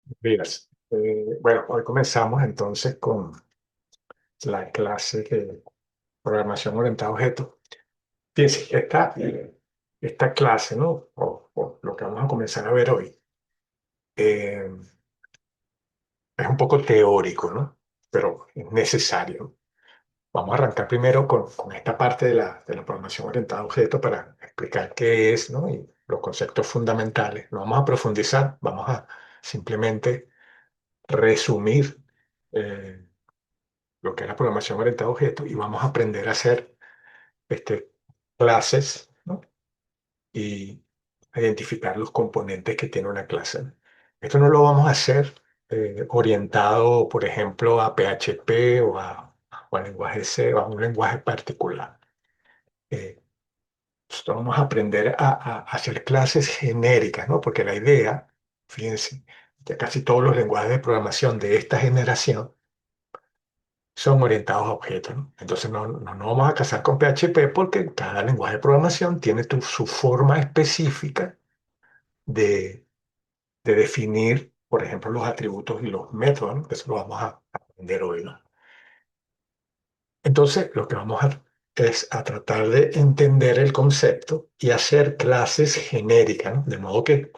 Días. Bueno, hoy comenzamos entonces con la clase de programación orientada a objetos. Fíjense, esta clase, ¿no? O lo que vamos a comenzar a ver hoy, eh, es un poco teórico, ¿no? Pero es necesario. Vamos a arrancar primero con esta parte de la programación orientada a objetos para explicar qué es, ¿no? Y los conceptos fundamentales. No vamos a profundizar, vamos a simplemente resumir. eh, lo que es la programación orientada a objetos y vamos a aprender a hacer este, clases, ¿no? Y a identificar los componentes que tiene una clase. Esto no lo vamos a hacer orientado, por ejemplo, a PHP o a lenguaje C o a un lenguaje particular. Eh, Nosotros vamos a aprender a hacer clases genéricas, ¿no? Porque la idea, fíjense, ya casi todos los lenguajes de programación de esta generación son orientados a objetos, ¿no? Entonces no vamos a casar con PHP porque cada lenguaje de programación tiene su forma específica de, de definir, por ejemplo, los atributos y los métodos, ¿no? Eso lo vamos a aprender hoy, ¿no? Entonces, lo que vamos a es a tratar de entender el concepto y hacer clases genéricas, ¿no? De modo que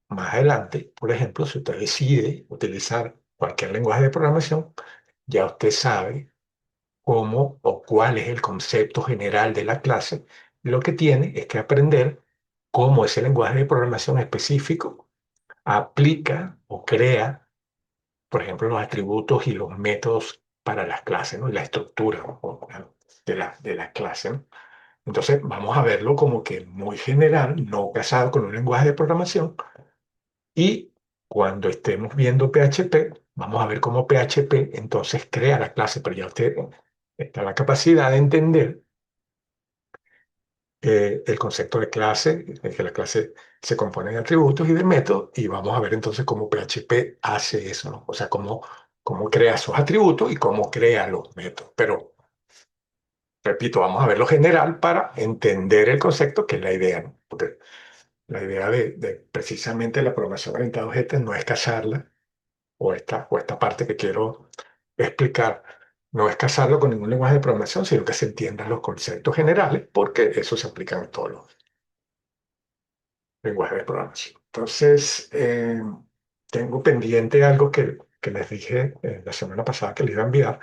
más adelante, por ejemplo, si usted decide utilizar cualquier lenguaje de programación, ya usted sabe cómo o cuál es el concepto general de la clase. Lo que tiene es que aprender cómo ese lenguaje de programación específico aplica o crea, por ejemplo, los atributos y los métodos para las clases, ¿no? Y la estructura, ¿no? de la clase, ¿no? Entonces, vamos a verlo como que muy general, no casado con un lenguaje de programación. Y cuando estemos viendo PHP, vamos a ver cómo PHP entonces crea la clase, pero ya usted está la capacidad de entender el concepto de clase, que la clase se compone de atributos y de métodos, y vamos a ver entonces cómo PHP hace eso, ¿no? O sea, cómo crea esos atributos y cómo crea los métodos. Pero, repito, vamos a ver lo general para entender el concepto, que es la idea, ¿no? Porque la idea de precisamente la programación orientada a objetos no es casarla, o esta parte que quiero explicar, no es casarlo con ningún lenguaje de programación, sino que se entiendan los conceptos generales, porque eso se aplica en todos los lenguaje de programación. Entonces, tengo pendiente algo que les dije la semana pasada que les iba a enviar,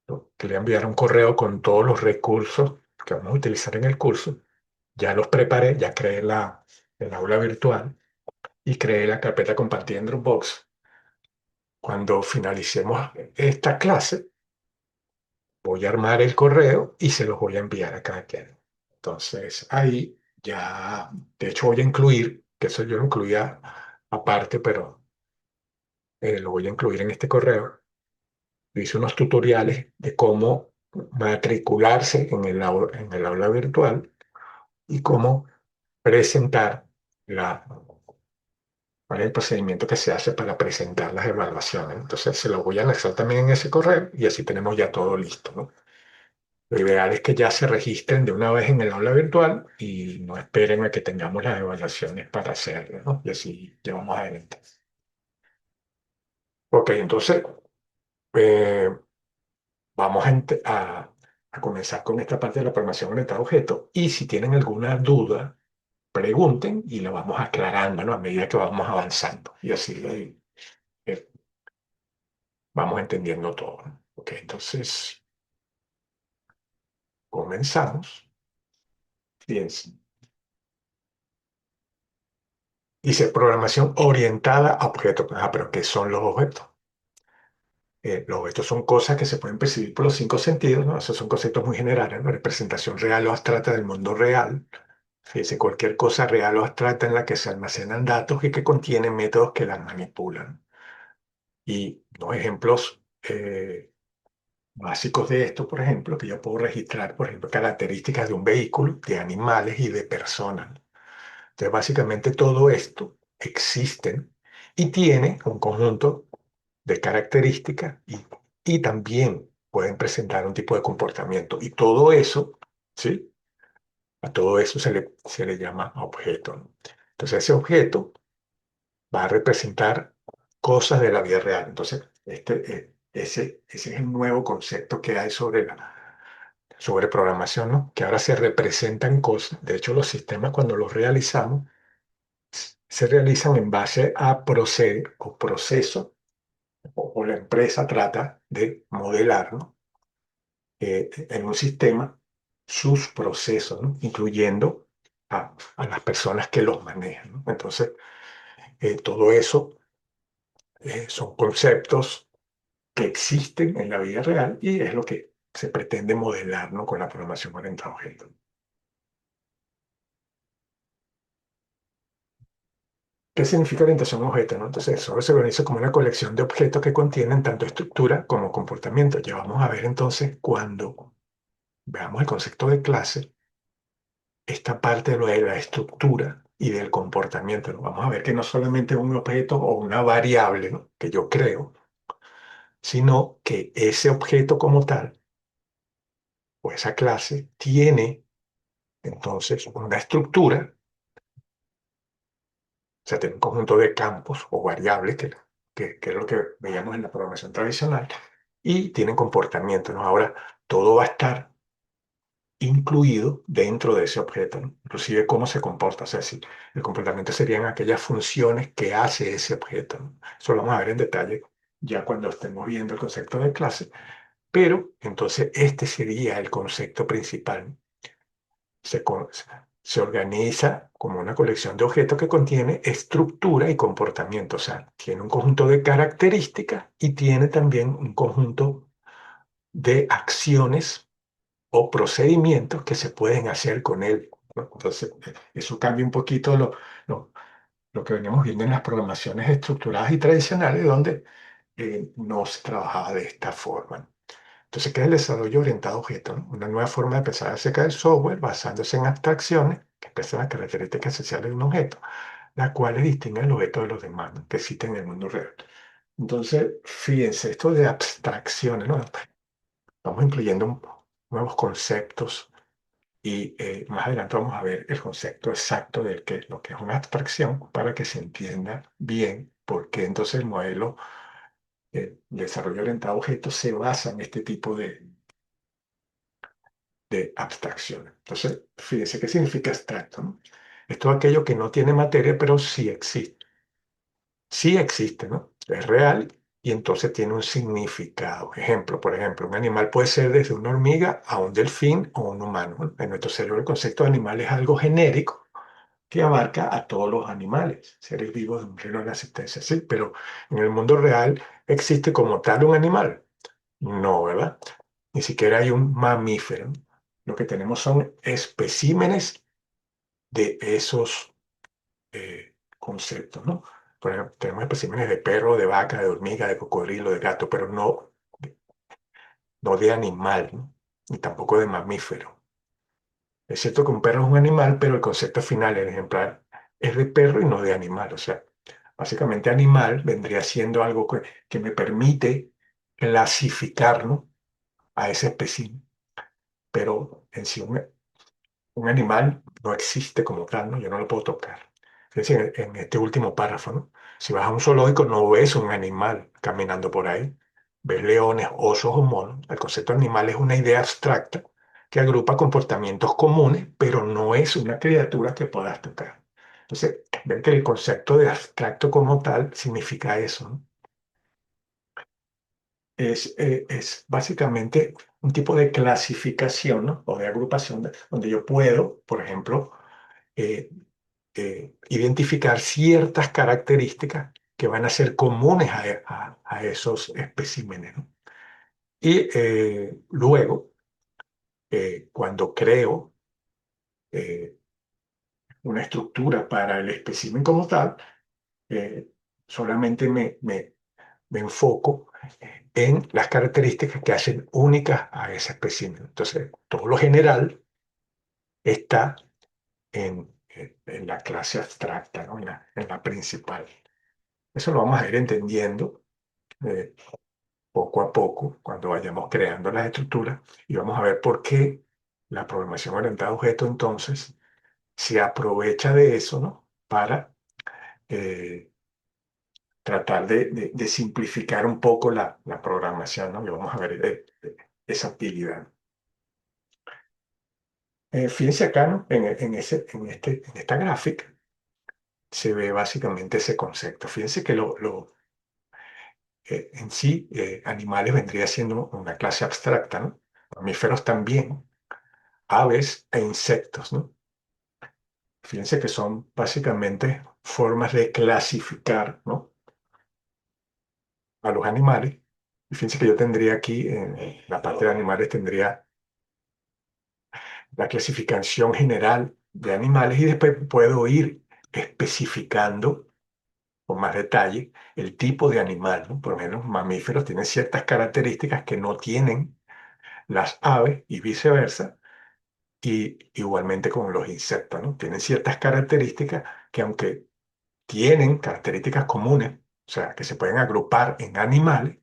¿no? Que le iba a enviar un correo con todos los recursos que vamos a utilizar en el curso. Ya los preparé, ya creé el aula virtual y creé la carpeta compartida en Dropbox. Cuando finalicemos esta clase, voy a armar el correo y se los voy a enviar a cada quien. Entonces, ahí ya, de hecho, voy a incluir, que eso yo lo incluía aparte, pero lo voy a incluir en este correo. Hice unos tutoriales de cómo matricularse en el aula virtual y cómo presentar cuál es el procedimiento que se hace para presentar las evaluaciones. Entonces, se lo voy a anexar también en ese correo y así tenemos ya todo listo, ¿no? Lo ideal es que ya se registren de una vez en el aula virtual y no esperen a que tengamos las evaluaciones para hacerlo, ¿no? Y así llevamos adelante. Ok, entonces eh, vamos a comenzar con esta parte de la programación orientada a objetos y si tienen alguna duda, pregunten y la vamos aclarando, ¿no? A medida que vamos avanzando y así eh, vamos entendiendo todo, ¿no? Ok, entonces comenzamos. Fíjense. Dice programación orientada a objetos. Ah, pero ¿qué son los objetos? Los objetos son cosas que se pueden percibir por los cinco sentidos, ¿no? Esos son conceptos muy generales, ¿no? Representación real o abstracta del mundo real. Fíjense, cualquier cosa real o abstracta en la que se almacenan datos y que contiene métodos que las manipulan. Y los ejemplos básicos de esto, por ejemplo, que yo puedo registrar, por ejemplo, características de un vehículo, de animales y de personas. Entonces, básicamente todo esto existe y tiene un conjunto de características y también pueden presentar un tipo de comportamiento. Y todo eso, ¿sí? A todo eso se le llama objeto, ¿no? Entonces, ese objeto va a representar cosas de la vida real. Entonces, ese es el nuevo concepto que hay sobre programación, ¿no? Que ahora se representan cosas. De hecho, los sistemas cuando los realizamos, se realizan en base a proceder o proceso, o la empresa trata de modelar, ¿no? En un sistema sus procesos, ¿no? Incluyendo a las personas que los manejan, ¿no? Entonces, todo eso son conceptos que existen en la vida real y es lo que se pretende modelar, ¿no? Con la programación orientada a objetos. ¿Qué significa orientación a objetos, no? Entonces, solo se organiza como una colección de objetos que contienen tanto estructura como comportamiento. Ya vamos a ver entonces cuando veamos el concepto de clase, esta parte de lo de la estructura y del comportamiento, ¿no? Vamos a ver que no solamente es un objeto o una variable, ¿no? Que yo creo, sino que ese objeto como tal, o esa clase, tiene entonces una estructura, o sea, tiene un conjunto de campos o variables, que es lo que veíamos en la programación tradicional, y tienen comportamiento, ¿no? Ahora, todo va a estar incluido dentro de ese objeto, ¿no? Inclusive cómo se comporta, o sea, si el comportamiento serían aquellas funciones que hace ese objeto, ¿no? Eso lo vamos a ver en detalle ya cuando estemos viendo el concepto de clase, pero entonces este sería el concepto principal, ¿no? Se, co- se organiza como una colección de objetos que contiene estructura y comportamiento, o sea, tiene un conjunto de características y tiene también un conjunto de acciones o procedimientos que se pueden hacer con él, ¿no? Entonces, eso cambia un poquito lo que veníamos viendo en las programaciones estructuradas y tradicionales, donde no se trabajaba de esta forma. Entonces, ¿qué es el desarrollo orientado a objetos, no? Una nueva forma de pensar acerca del software basándose en abstracciones que expresan las características esenciales de un objeto, las cuales distinguen el objeto de los demás, ¿no? Que existen en el mundo real. Entonces, fíjense, esto de abstracciones, ¿no? Vamos incluyendo nuevos conceptos y más adelante vamos a ver el concepto exacto de lo que es una abstracción para que se entienda bien por qué entonces el modelo de desarrollo orientado a objetos se basa en este tipo de abstracciones. Entonces, fíjense qué significa abstracto, ¿no? Es todo aquello que no tiene materia, pero sí existe. Sí existe, ¿no? Es real y entonces tiene un significado. Ejemplo, por ejemplo, un animal puede ser desde una hormiga a un delfín o un humano, ¿no? En nuestro cerebro el concepto de animal es algo genérico que abarca a todos los animales, seres vivos de un reino de la existencia, sí, pero en el mundo real existe como tal un animal. No, ¿verdad? Ni siquiera hay un mamífero. Lo que tenemos son especímenes de esos conceptos, ¿no? Por ejemplo, tenemos especímenes de perro, de vaca, de hormiga, de cocodrilo, de gato, pero no de animal, ¿no? Ni tampoco de mamífero. Es cierto que un perro es un animal, pero el concepto final, el ejemplar, es de perro y no de animal. O sea, básicamente animal vendría siendo algo que me permite clasificar, ¿no? A ese espécimen. Pero en sí un animal no existe como tal, ¿no? Yo no lo puedo tocar. Es decir, en este último párrafo, ¿no? Si vas a un zoológico no ves un animal caminando por ahí. Ves leones, osos o monos. El concepto de animal es una idea abstracta que agrupa comportamientos comunes, pero no es una criatura que puedas tocar. Entonces, ven que el concepto de abstracto como tal significa eso, ¿no? Es básicamente un tipo de clasificación, ¿no? O de agrupación donde yo puedo, por ejemplo, eh, identificar ciertas características que van a ser comunes a esos especímenes, ¿no? Y luego, cuando creo eh, una estructura para el espécimen como tal, eh, solamente me enfoco en las características que hacen únicas a ese espécimen. Entonces, todo lo general está en la clase abstracta, ¿no? En la principal. Eso lo vamos a ir entendiendo eh, poco a poco cuando vayamos creando las estructuras y vamos a ver por qué la programación orientada a objetos entonces se aprovecha de eso, ¿no? Para eh, tratar de simplificar un poco la programación, ¿no? Y vamos a ver esa actividad. Fíjense acá, ¿no? En esta gráfica se ve básicamente ese concepto. Fíjense que en sí, animales vendría siendo una clase abstracta, ¿no? Mamíferos también, aves e insectos, ¿no? Fíjense que son básicamente formas de clasificar, ¿no? A los animales. Y fíjense que yo tendría aquí, en la parte de animales, tendría la clasificación general de animales y después puedo ir especificando con más detalle el tipo de animal, ¿no? Por lo menos mamíferos tienen ciertas características que no tienen las aves y viceversa, y igualmente con los insectos, ¿no? Tienen ciertas características que aunque tienen características comunes, o sea, que se pueden agrupar en animales,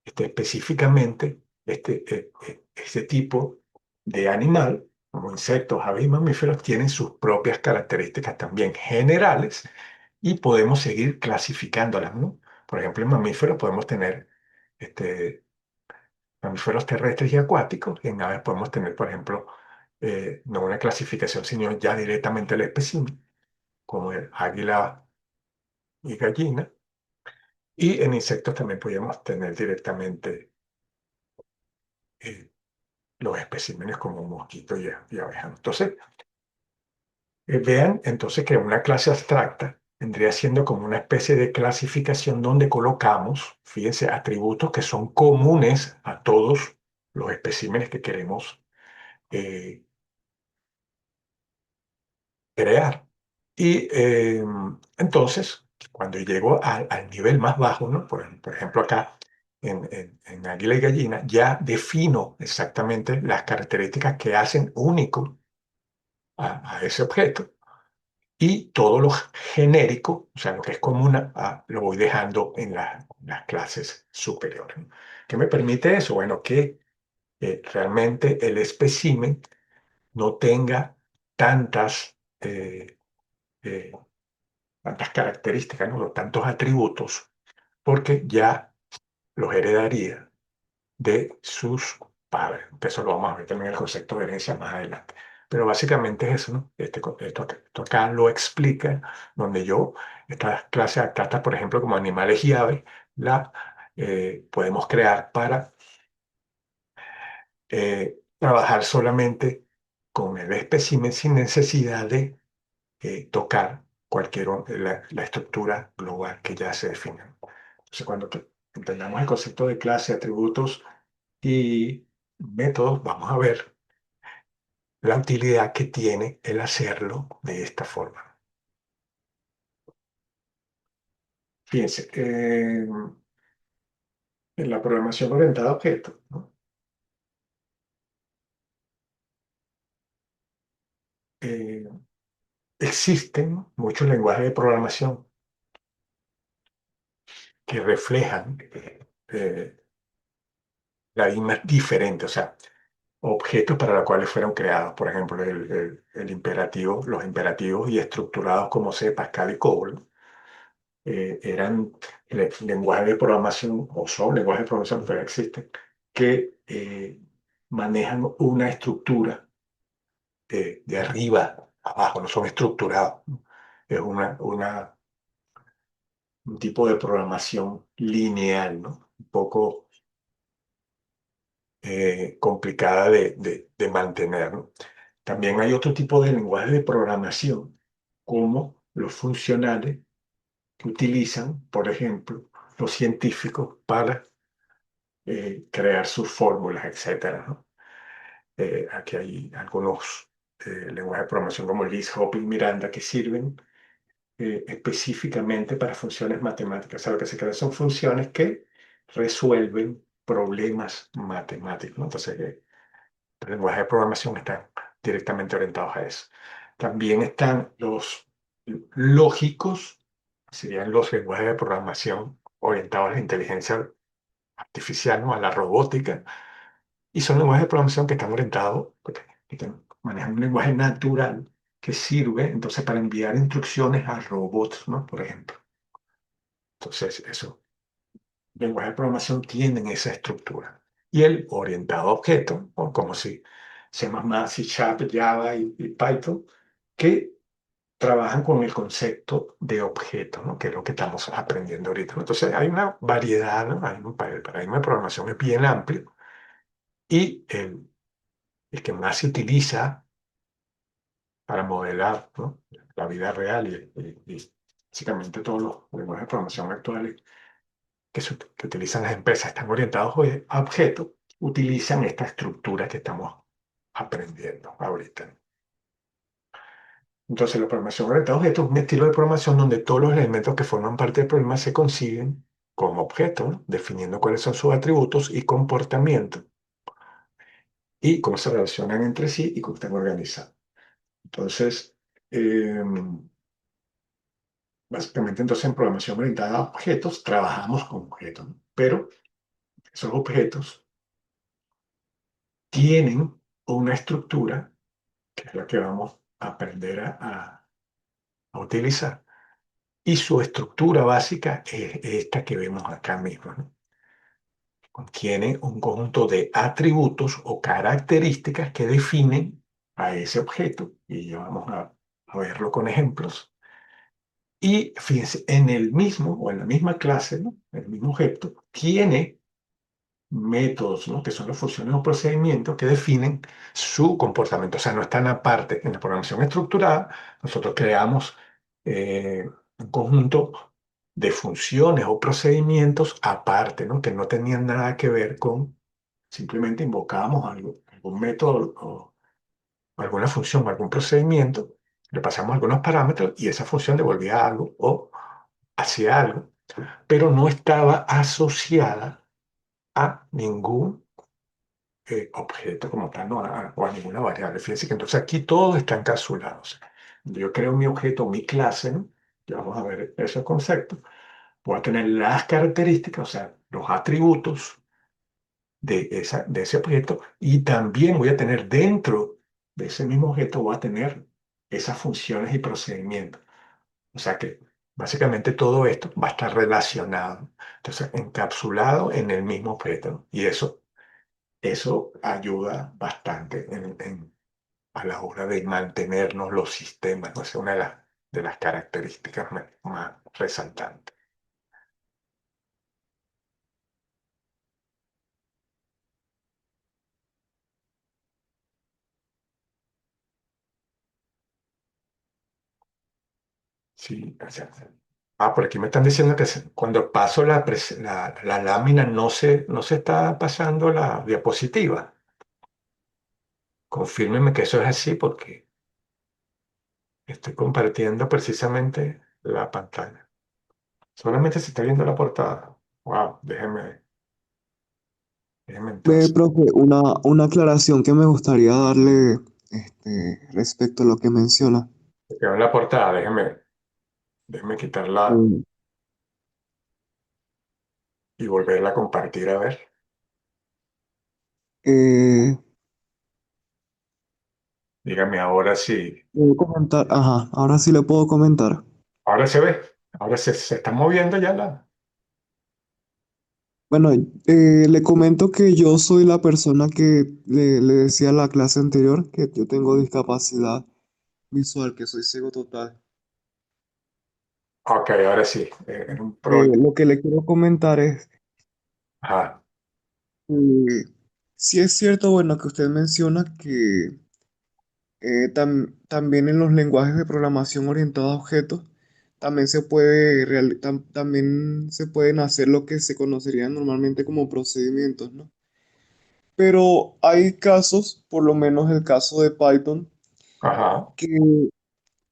específicamente este tipo de animal, como insectos, aves y mamíferos, tienen sus propias características también generales y podemos seguir clasificándolas, ¿no? Por ejemplo, en mamíferos podemos tener este, mamíferos terrestres y acuáticos, y en aves podemos tener, por ejemplo, no una clasificación, sino ya directamente el espécimen, como el águila y gallina. Y en insectos también podríamos tener directamente eh, los especímenes como mosquito y abeja. Entonces, vean entonces que una clase abstracta vendría siendo como una especie de clasificación donde colocamos, fíjense, atributos que son comunes a todos los especímenes que queremos eh, crear. Y entonces, cuando llego al nivel más bajo, ¿no? Por ejemplo, acá en águila y gallina, ya defino exactamente las características que hacen único a ese objeto y todo lo genérico, o sea, lo que es común, lo voy dejando en las clases superiores, ¿no? ¿Qué me permite eso? Bueno, que realmente el espécimen no tenga tantas, eh, tantas características, ¿no? Tantos atributos, porque ya los heredaría de sus padres. Eso lo vamos a ver también en el concepto de herencia más adelante. Pero básicamente es eso, ¿no? Esto acá lo explica, donde yo, estas clases abstractas, por ejemplo, como animales y aves, la podemos crear para trabajar solamente con el espécimen sin necesidad de tocar la estructura global que ya se define. Entonces, cuando entendamos el concepto de clase, atributos y métodos, vamos a ver la utilidad que tiene el hacerlo de esta forma. Fíjense, en la programación orientada a objetos, ¿no? Eh, existen muchos lenguajes de programación que reflejan paradigmas diferentes, o sea, objetos para los cuales fueron creados. Por ejemplo, el imperativo, los imperativos y estructurados como C, Pascal y COBOL eran lenguajes de programación, o son lenguajes de programación, pero existen, que manejan una estructura de arriba a abajo, no son estructurados, ¿no? Es un tipo de programación lineal, ¿no? Un poco complicada de mantener, ¿no? También hay otro tipo de lenguaje de programación, como los funcionales que utilizan, por ejemplo, los científicos para crear sus fórmulas, etcétera, ¿no? Aquí hay algunos lenguajes de programación como Lisp, Hop y Miranda que sirven específicamente para funciones matemáticas. O sea, lo que se crean son funciones que resuelven problemas matemáticos, ¿no? Entonces, los lenguajes de programación están directamente orientados a eso. También están los lógicos, serían los lenguajes de programación orientados a la inteligencia artificial, ¿no? A la robótica, y son lenguajes de programación que están orientados, manejan un lenguaje natural que sirve entonces para enviar instrucciones a robots, ¿no? Por ejemplo. Entonces, esos lenguajes de programación tienen esa estructura. Y el orientado a objetos, o como si C++, C Sharp, Java y Python, que trabajan con el concepto de objeto, ¿no? Que es lo que estamos aprendiendo ahorita, ¿no? Entonces, hay una variedad, ¿no? El paradigma de programación es bien amplio y el que más se utiliza para modelar, ¿no? La vida real y básicamente todos los lenguajes de programación actuales que utilizan las empresas están orientados hoy a objetos, utilizan esta estructura que estamos aprendiendo ahorita. Entonces, la programación orientada a objetos es un estilo de programación donde todos los elementos que forman parte del problema se consiguen como objetos, ¿no? Definiendo cuáles son sus atributos y comportamientos y cómo se relacionan entre sí y cómo están organizados. Entonces, eh, básicamente, entonces en programación orientada a objetos trabajamos con objetos, ¿no? Pero esos objetos tienen una estructura, que es la que vamos a aprender a utilizar, y su estructura básica es esta que vemos acá mismo, ¿no? Contiene un conjunto de atributos o características que definen a ese objeto, y ya vamos a verlo con ejemplos. Y fíjense, en el mismo o en la misma clase, ¿no? El mismo objeto tiene métodos, ¿no? Que son las funciones o procedimientos que definen su comportamiento. O sea, no están aparte. En la programación estructurada, nosotros creamos un conjunto de funciones o procedimientos aparte, ¿no? Que no tenían nada que ver con, simplemente invocábamos algo, algún método o alguna función o algún procedimiento, le pasamos algunos parámetros y esa función devolvía algo o hacía algo, pero no estaba asociada a ningún objeto como tal, no o a ninguna variable. Fíjense que entonces aquí todo está encapsulado. O sea, yo creo mi objeto, mi clase, ¿no? Ya vamos a ver esos conceptos. Voy a tener las características, o sea, los atributos de ese objeto y también voy a tener dentro de ese mismo objeto, voy a tener esas funciones y procedimientos. O sea que básicamente todo esto va a estar relacionado, entonces encapsulado en el mismo objeto, ¿no? Y eso ayuda bastante a la hora de mantenernos los sistemas, ¿no? Esa es una de las características más resaltantes. Sí, o sea, por aquí me están diciendo que cuando paso la lámina no se está pasando la diapositiva. Confírmeme que eso es así porque estoy compartiendo precisamente la pantalla. Solamente se está viendo la portada. Wow, déjeme entonces. Profe, una aclaración que me gustaría darle respecto a lo que menciona. Quedó en la portada, déjeme quitarla Mm, y volverla a compartir a ver. eh, Dígame ahora si. Puedo comentar, ajá, ahora sí le puedo comentar. Ahora se ve. Ahora se está moviendo ya la. Bueno, le comento que yo soy la persona que le decía a la clase anterior que yo tengo discapacidad visual, que soy ciego total. Ok, ahora sí. En un problema. Lo que le quiero comentar es, Ajá, eh, si es cierto, bueno, que usted menciona que también en los lenguajes de programación orientados a objetos, también se pueden hacer lo que se conocerían normalmente como procedimientos, ¿no? Pero hay casos, por lo menos el caso de Python, ajá. que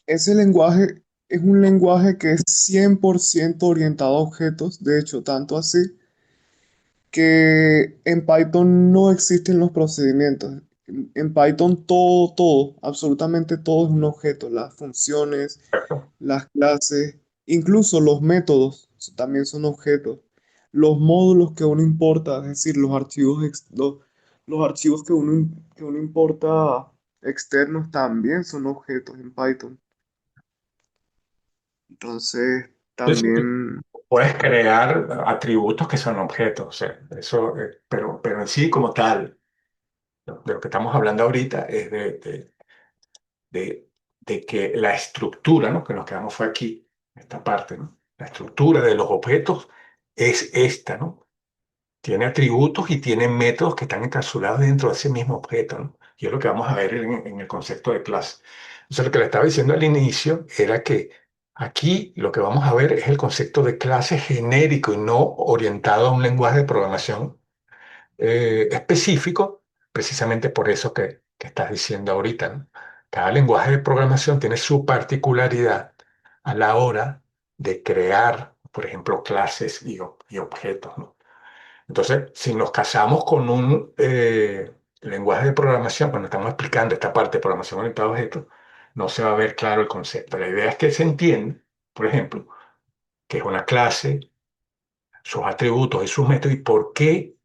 ese lenguaje es un lenguaje que es 100% orientado a objetos, de hecho, tanto así que en Python no existen los procedimientos. En Python todo, absolutamente todo es un objeto. Las funciones, Perfecto. las clases, incluso los métodos también son objetos. Los módulos que uno importa, es decir, los archivos que uno importa externos también son objetos en Python. Entonces, Sí, sí, sí. también... puedes crear atributos que son objetos, o sea, eso, pero en sí como tal, de lo que estamos hablando ahorita es de, de que la estructura, ¿no? Que nos quedamos fue aquí, esta parte, ¿no? La estructura de los objetos es esta, ¿no? Tiene atributos y tiene métodos que están encapsulados dentro de ese mismo objeto, ¿no? Y es lo que vamos a ver en el concepto de clase. Entonces, lo que le estaba diciendo al inicio era que aquí lo que vamos a ver es el concepto de clase genérico y no orientado a un lenguaje de programación específico, precisamente por eso que estás diciendo ahorita, ¿no? Cada lenguaje de programación tiene su particularidad a la hora de crear, por ejemplo, clases y objetos, ¿no? Entonces, si nos casamos con un lenguaje de programación, cuando estamos explicando esta parte de programación orientada a objetos, no se va a ver claro el concepto. La idea es que se entienda, por ejemplo, que es una clase, sus atributos y sus métodos y por qué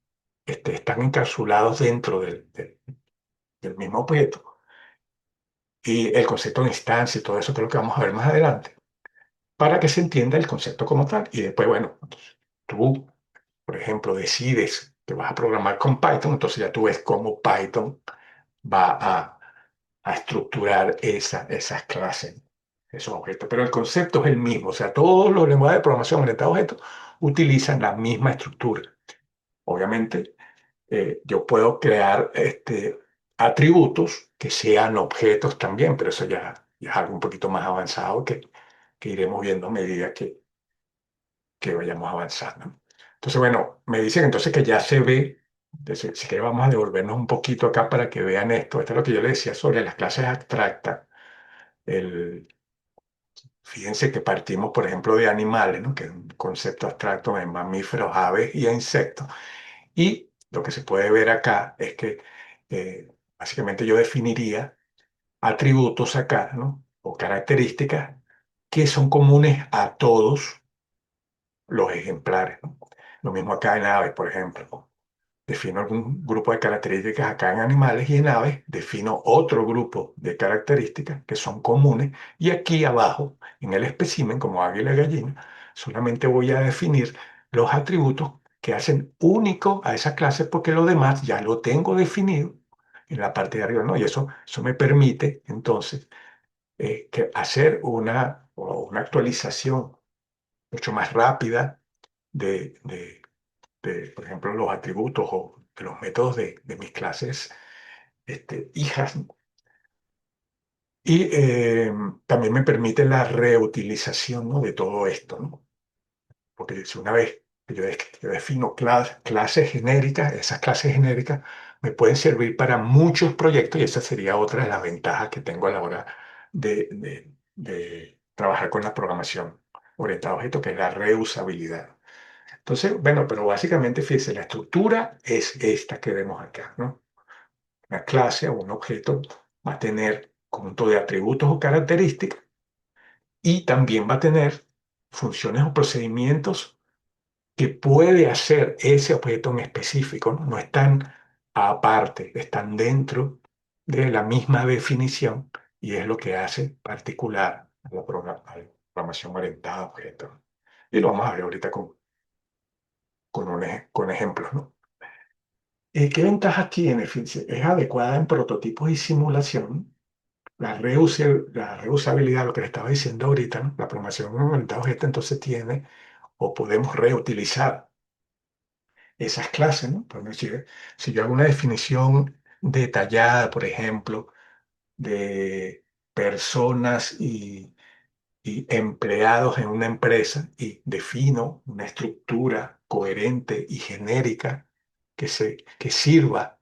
están encapsulados dentro del mismo objeto. Y el concepto de instancia y todo eso, que es lo que vamos a ver más adelante, para que se entienda el concepto como tal. Y después, bueno, tú, por ejemplo, decides que vas a programar con Python, entonces ya tú ves cómo Python va a estructurar esas clases, esos objetos. Pero el concepto es el mismo, o sea, todos los lenguajes de programación orientados a objetos utilizan la misma estructura. Obviamente, yo puedo crear atributos que sean objetos también, pero eso ya es algo un poquito más avanzado que iremos viendo a medida que vayamos avanzando. Entonces, bueno, me dicen entonces que ya se ve, entonces, si que vamos a devolvernos un poquito acá para que vean esto. Esto es lo que yo les decía sobre las clases abstractas. El, fíjense que partimos, por ejemplo, de animales, ¿no? Que es un concepto abstracto de mamíferos, aves y insectos. Y lo que se puede ver acá es que básicamente yo definiría atributos acá, ¿no? O características que son comunes a todos los ejemplares, ¿no? Lo mismo acá en aves, por ejemplo. Defino algún grupo de características acá en animales y en aves defino otro grupo de características que son comunes y aquí abajo, en el espécimen, como águila y gallina, solamente voy a definir los atributos que hacen único a esa clase porque lo demás ya lo tengo definido en la parte de arriba, ¿no? Y eso me permite entonces hacer una actualización mucho más rápida de por ejemplo, los atributos o de los métodos de mis clases hijas. Y también me permite la reutilización, ¿no? De todo esto, ¿no? Porque si una vez que yo defino clases genéricas, esas clases genéricas me pueden servir para muchos proyectos y esa sería otra de las ventajas que tengo a la hora de trabajar con la programación orientada a objetos, que es la reusabilidad. Entonces, bueno, pero básicamente, fíjese, la estructura es esta que vemos acá, ¿no? Una clase o un objeto va a tener conjunto de atributos o características y también va a tener funciones o procedimientos que puede hacer ese objeto en específico, ¿no? No están aparte, están dentro de la misma definición y es lo que hace particular a la programación orientada a objetos. Y lo vamos a ver ahorita con ejemplos, ¿no? ¿Qué ventajas tiene? Fíjense, es adecuada en prototipos y simulación. La reusabilidad, lo que le estaba diciendo ahorita, ¿no? La programación orientada a objetos entonces tiene o podemos reutilizar esas clases, ¿no? Por decir, si yo hago una definición detallada, por ejemplo, de personas y empleados en una empresa y defino una estructura coherente y genérica que sirva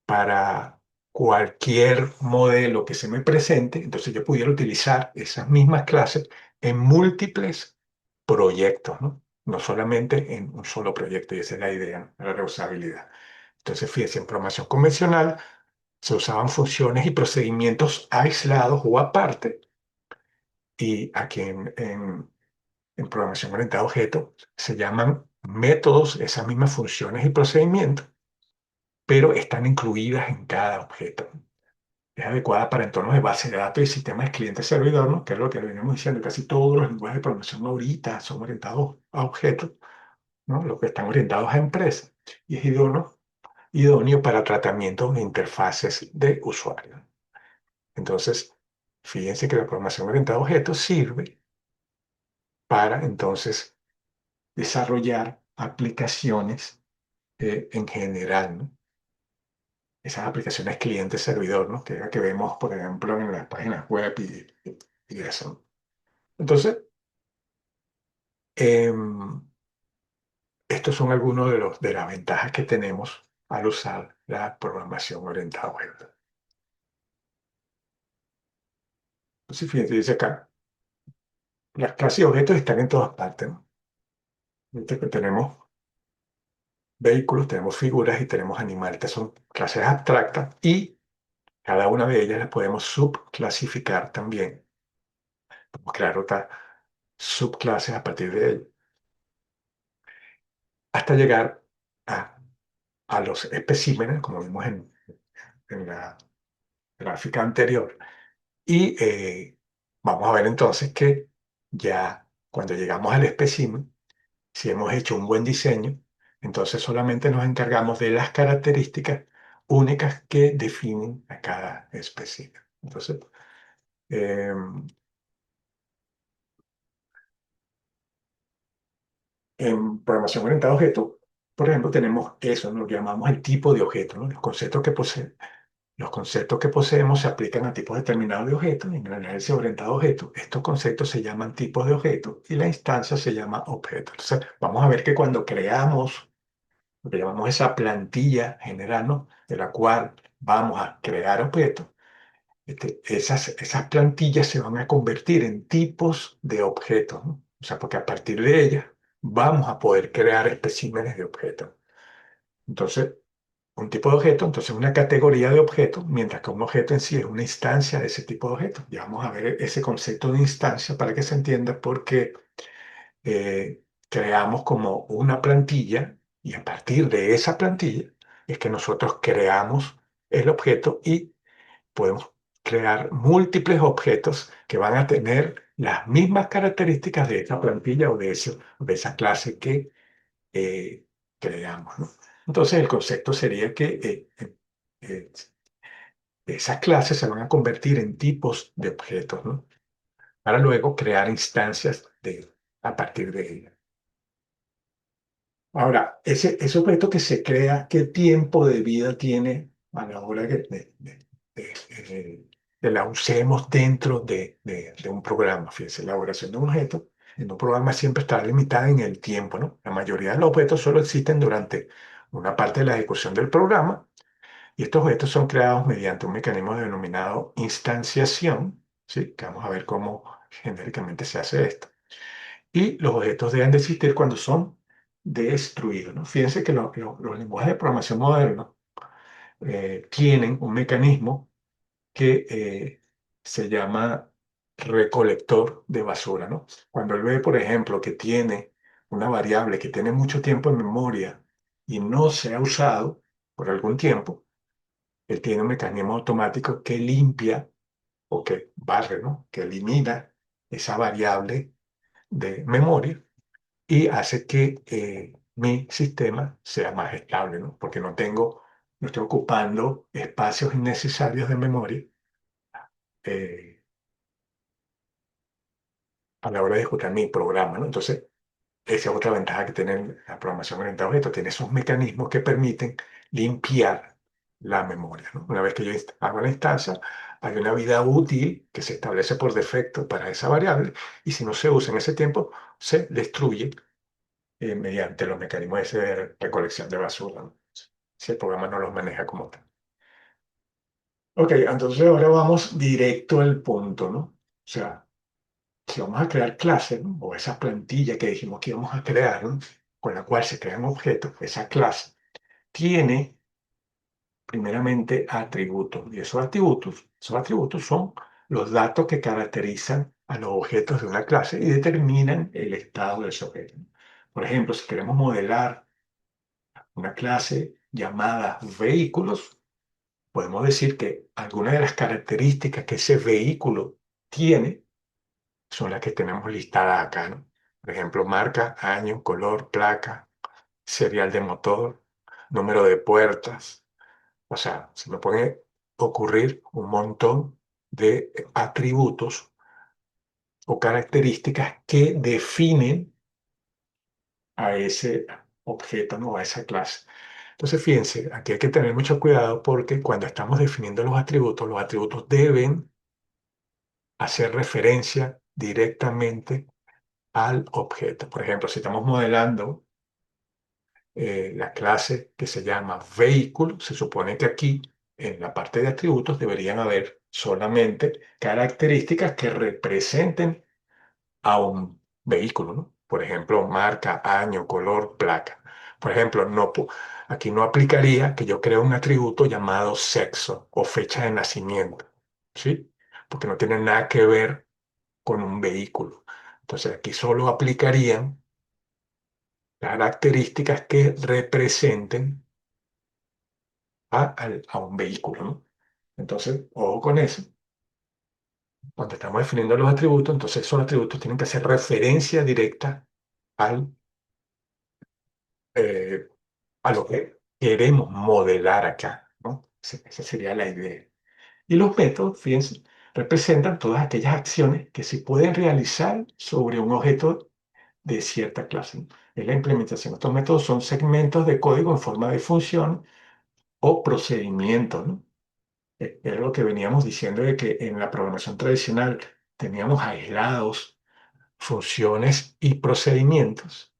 para cualquier modelo que se me presente, entonces yo pudiera utilizar esas mismas clases en múltiples proyectos, ¿no? No solamente en un solo proyecto, y esa es la idea, ¿no? La reusabilidad. Entonces, fíjense, en programación convencional se usaban funciones y procedimientos aislados o aparte, y aquí en programación orientada a objetos se llaman métodos, esas mismas funciones y procedimientos, pero están incluidas en cada objeto. es adecuada para entornos de base de datos y sistemas cliente-servidor, ¿no? Que es lo que venimos diciendo. Casi todos los lenguajes de programación ahorita son orientados a objetos, ¿no? Los que están orientados a empresas. Y es idóneo para tratamiento de interfaces de usuario. Entonces, fíjense que la programación orientada a objetos sirve para entonces desarrollar aplicaciones en general, ¿no? Esas aplicaciones cliente-servidor, ¿no? Que vemos, por ejemplo, en las páginas web y eso. Entonces, em, estos son algunos de las ventajas que tenemos al usar la programación orientada a objetos. Entonces, fíjense, dice acá, las clases y objetos están en todas partes, ¿no? Fíjate que tenemos vehículos, tenemos figuras y tenemos animales. Estas son clases abstractas y cada una de ellas las podemos subclasificar también. Podemos crear otras subclases a partir de ellas, hasta llegar a, a los especímenes, como vimos en la gráfica anterior. Y vamos a ver entonces que ya cuando llegamos al espécimen, si hemos hecho un buen diseño, entonces solamente nos encargamos de las características únicas que definen a cada especie. Entonces, eh, en programación orientada a objetos, por ejemplo, tenemos eso, ¿no? Lo que llamamos el tipo de objeto, ¿no? Los conceptos que poseemos se aplican a tipos determinados de objetos. Y en el análisis orientado a objetos, estos conceptos se llaman tipos de objetos y la instancia se llama objeto. Entonces, vamos a ver que cuando creamos lo que llamamos esa plantilla general, ¿no? De la cual vamos a crear objetos, esas plantillas se van a convertir en tipos de objetos, ¿no? O sea, porque a partir de ellas vamos a poder crear especímenes de objetos. Entonces, un tipo de objeto, entonces una categoría de objetos, mientras que un objeto en sí es una instancia de ese tipo de objeto. Ya vamos a ver ese concepto de instancia para que se entienda porque creamos como una plantilla y a partir de esa plantilla es que nosotros creamos el objeto y podemos crear múltiples objetos que van a tener las mismas características de esa plantilla o de esa clase que creamos, ¿no? Entonces el concepto sería que eh, esas clases se van a convertir en tipos de objetos, ¿no? Para luego crear instancias a partir de ellas. Ahora, ese objeto que se crea, ¿qué tiempo de vida tiene a la hora de la usemos dentro de un programa? Fíjense, la elaboración de un objeto en un programa siempre está limitada en el tiempo, ¿no? La mayoría de los objetos solo existen durante una parte de la ejecución del programa y estos objetos son creados mediante un mecanismo denominado instanciación, ¿sí? Que vamos a ver cómo genéricamente se hace esto. Y los objetos deben de existir cuando son destruidos, ¿no? Fíjense que los lenguajes de programación modernos tienen un mecanismo que se llama recolector de basura, ¿no? Cuando él ve, por ejemplo, que tiene una variable que tiene mucho tiempo en memoria y no se ha usado por algún tiempo, él tiene un mecanismo automático que limpia o que barre, ¿no? Que elimina esa variable de memoria y hace que mi sistema sea más estable, ¿no? Porque no estoy ocupando espacios innecesarios de memoria eh, a la hora de ejecutar mi programa, ¿no? Entonces, esa es otra ventaja que tiene la programación orientada a objetos, tiene esos mecanismos que permiten limpiar la memoria, ¿no? Una vez que yo hago la instancia, hay una vida útil que se establece por defecto para esa variable y si no se usa en ese tiempo, se destruye mediante los mecanismos de recolección de basura, ¿no? Si el programa no los maneja como tal. Ok, entonces ahora vamos directo al punto, ¿no? O sea, si vamos a crear clases, ¿no? O esa plantilla que dijimos que íbamos a crear, ¿no? Con la cual se crean objetos, esa clase tiene primeramente atributos. Y esos atributos son los datos que caracterizan a los objetos de una clase y determinan el estado de ese objeto. Por ejemplo, si queremos modelar una clase llamada vehículos, podemos decir que algunas de las características que ese vehículo tiene son las que tenemos listadas acá, ¿no? Por ejemplo, marca, año, color, placa, serial de motor, número de puertas. O sea, se me puede ocurrir un montón de atributos o características que definen a ese objeto, ¿no? A esa clase. Entonces, fíjense, aquí hay que tener mucho cuidado porque cuando estamos definiendo los atributos deben hacer referencia directamente al objeto. Por ejemplo, si estamos modelando la clase que se llama vehículo, se supone que aquí en la parte de atributos deberían haber solamente características que representen a un vehículo, ¿no? Por ejemplo, marca, año, color, placa. Por ejemplo, aquí no aplicaría que yo cree un atributo llamado sexo o fecha de nacimiento, ¿sí? Porque no tiene nada que ver con un vehículo. Entonces, aquí solo aplicarían características que representen a un vehículo, ¿no? Entonces, ojo con eso. Cuando estamos definiendo los atributos, entonces esos atributos tienen que hacer referencia directa al eh, a lo que queremos modelar acá, ¿no? Esa sería la idea. Y los métodos, fíjense, representan todas aquellas acciones que se pueden realizar sobre un objeto de cierta clase, ¿no? Es la implementación. Estos métodos son segmentos de código en forma de función o procedimientos, ¿no? Era lo que veníamos diciendo de que en la programación tradicional teníamos aislados funciones y procedimientos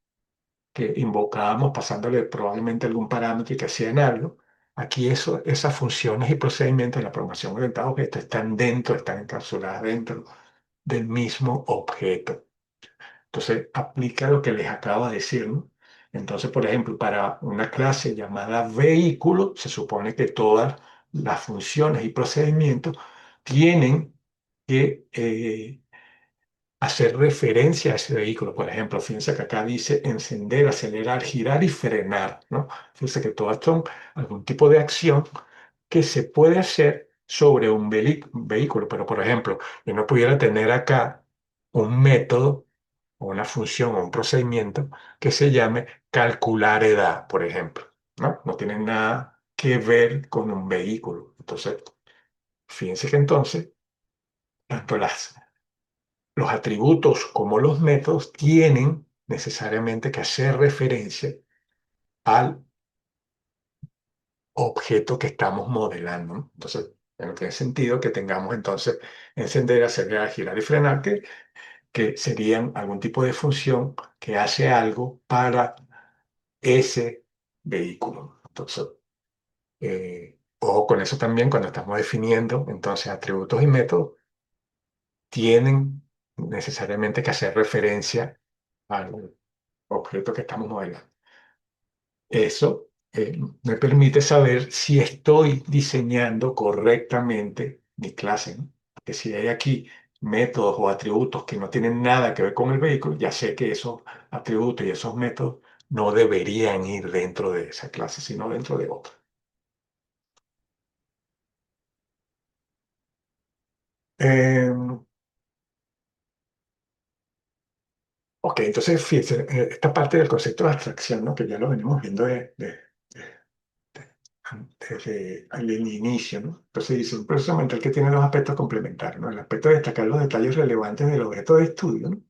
que invocábamos pasándole probablemente algún parámetro y que hacían algo. Aquí esas funciones y procedimientos de la programación orientada a objetos están dentro, están encapsuladas dentro del mismo objeto. Entonces, aplica lo que les acabo de decir, ¿no? Entonces, por ejemplo, para una clase llamada vehículo, se supone que todas las funciones y procedimientos tienen que hacer referencia a ese vehículo. Por ejemplo, fíjense que acá dice encender, acelerar, girar y frenar, ¿no? Fíjense que todas son algún tipo de acción que se puede hacer sobre un vehículo. Pero, por ejemplo, yo no pudiera tener acá un método o una función o un procedimiento que se llame calcular edad, por ejemplo, ¿no? No tiene nada que ver con un vehículo. Entonces, fíjense que entonces, tanto los atributos como los métodos tienen necesariamente que hacer referencia al objeto que estamos modelando, ¿no? Entonces, no tiene sentido que tengamos entonces encender, acelerar, girar y frenar, que serían algún tipo de función que hace algo para ese vehículo. Entonces, ojo con eso también cuando estamos definiendo entonces atributos y métodos, tienen necesariamente que hacer referencia al objeto que estamos modelando. Eso me permite saber si estoy diseñando correctamente mi clase, ¿no? Que si hay aquí métodos o atributos que no tienen nada que ver con el vehículo, ya sé que esos atributos y esos métodos no deberían ir dentro de esa clase, sino dentro de otra. Eh, ok, entonces fíjense, esta parte del concepto de abstracción, ¿no? Que ya lo venimos viendo desde el inicio, ¿no? Entonces dice, un proceso mental que tiene dos aspectos complementarios, ¿no? El aspecto de destacar los detalles relevantes del objeto de estudio, ¿no?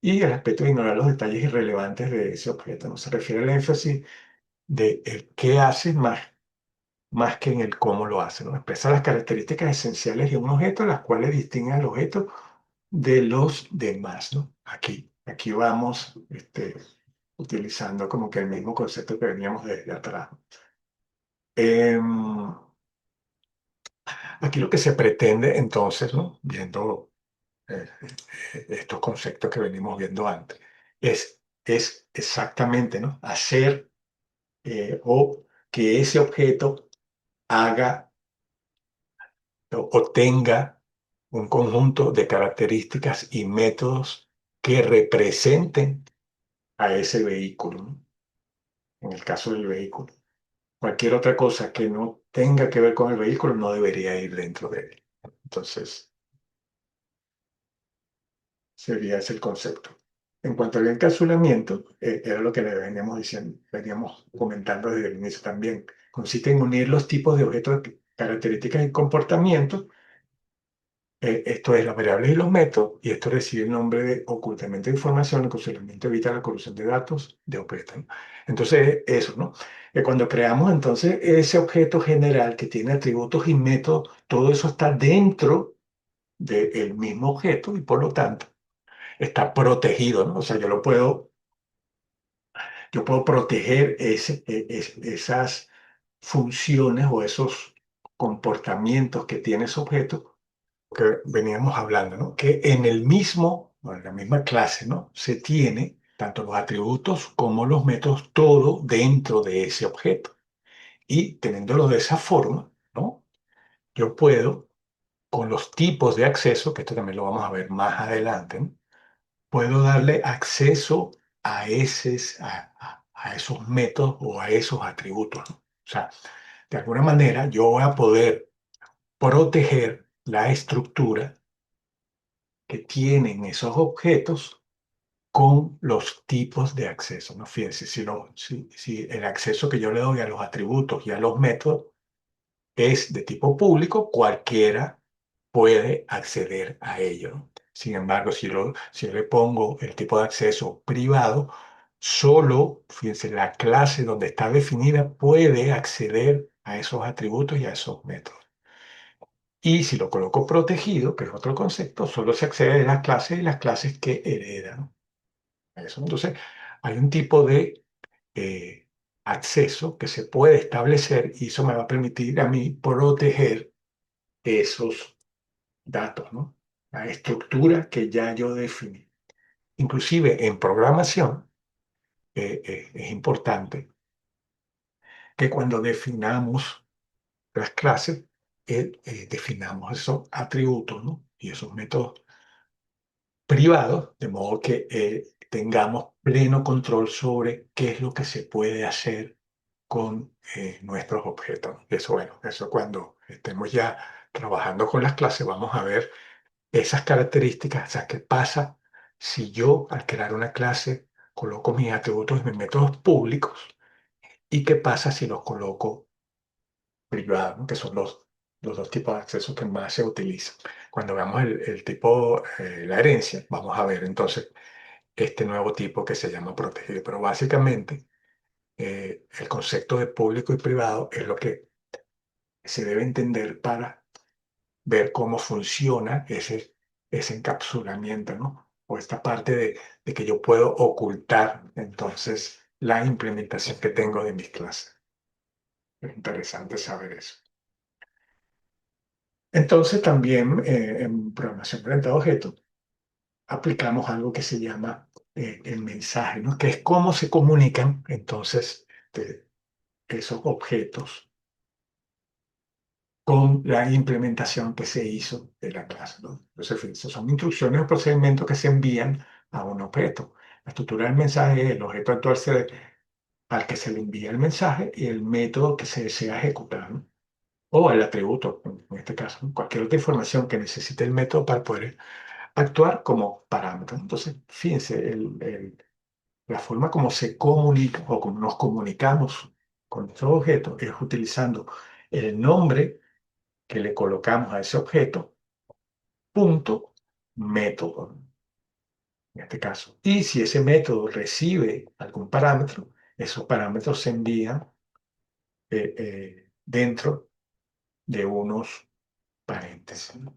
Y el aspecto de ignorar los detalles irrelevantes de ese objeto, ¿no? Se refiere al énfasis de el qué hace más que en el cómo lo hace, ¿no? Expresa las características esenciales de un objeto, las cuales distinguen al objeto de los demás, ¿no? Aquí vamos utilizando como que el mismo concepto que veníamos desde atrás. Em, Aquí lo que se pretende entonces, ¿no? Viendo estos conceptos que venimos viendo antes, es exactamente, ¿no? Hacer o que ese objeto haga o tenga un conjunto de características y métodos que representen a ese vehículo, ¿no? En el caso del vehículo. Cualquier otra cosa que no tenga que ver con el vehículo no debería ir dentro de él. Entonces, sería ese el concepto. En cuanto al encapsulamiento, era lo que le veníamos diciendo, veníamos comentando desde el inicio también. Consiste en unir los tipos de objetos, características y comportamientos. Esto es las variables y los métodos, y esto recibe el nombre de ocultamiento de información. El encapsulamiento evita la corrupción de datos de objetos, ¿no? Entonces, eso, ¿no? Cuando creamos entonces ese objeto general que tiene atributos y métodos, todo eso está dentro del mismo objeto y por lo tanto está protegido, ¿no? O sea, yo puedo proteger esas funciones o esos comportamientos que tiene ese objeto que veníamos hablando, ¿no? Que en el mismo, o en la misma clase, ¿no? Se tiene tanto los atributos como los métodos, todo dentro de ese objeto. Y teniéndolo de esa forma, ¿no? Yo puedo, con los tipos de acceso, que esto también lo vamos a ver más adelante, ¿no? Puedo darle acceso a esos métodos o a esos atributos, ¿no? O sea, de alguna manera yo voy a poder proteger la estructura que tienen esos objetos con los tipos de acceso, ¿no? Fíjense, si el acceso que yo le doy a los atributos y a los métodos es de tipo público, cualquiera puede acceder a ello, ¿no? Sin embargo, si yo le pongo el tipo de acceso privado, solo, fíjense, la clase donde está definida puede acceder a esos atributos y a esos métodos. Y si lo coloco protegido, que es otro concepto, solo se accede a las clases y las clases que heredan eso. Entonces, hay un tipo de eh, acceso que se puede establecer y eso me va a permitir a mí proteger esos datos, ¿no? La estructura que ya yo definí. Inclusive en programación es importante que cuando definamos las clases, definamos esos atributos, ¿no? Y esos métodos privados, de modo que tengamos pleno control sobre qué es lo que se puede hacer con nuestros objetos. Eso, bueno, eso cuando estemos ya trabajando con las clases, vamos a ver esas características, o sea, qué pasa si yo al crear una clase coloco mis atributos y mis métodos públicos y qué pasa si los coloco privados, ¿no? Que son los dos tipos de acceso que más se utilizan. Cuando veamos el tipo, la herencia, vamos a ver entonces este nuevo tipo que se llama protegido. Pero básicamente, el concepto de público y privado es lo que se debe entender para ver cómo funciona ese encapsulamiento, ¿no? O esta parte de que yo puedo ocultar entonces la implementación que tengo de mis clases. Es interesante saber eso. Entonces también en programación orientada a objetos aplicamos algo que se llama el mensaje, ¿no? Que es cómo se comunican entonces esos objetos con la implementación que se hizo de la clase, ¿no? Entonces, fíjense, son instrucciones o procedimientos que se envían a un objeto. La estructura del mensaje es el objeto actual al que se le envía el mensaje y el método que se desea ejecutar, ¿no? O el atributo, en este caso, ¿no? Cualquier otra información que necesite el método para poder actuar como parámetro. Entonces, fíjense, la forma como se comunica o como nos comunicamos con nuestros objetos es utilizando el nombre que le colocamos a ese objeto, punto, método, en este caso. Y si ese método recibe algún parámetro, esos parámetros se envían dentro de unos paréntesis, ¿no?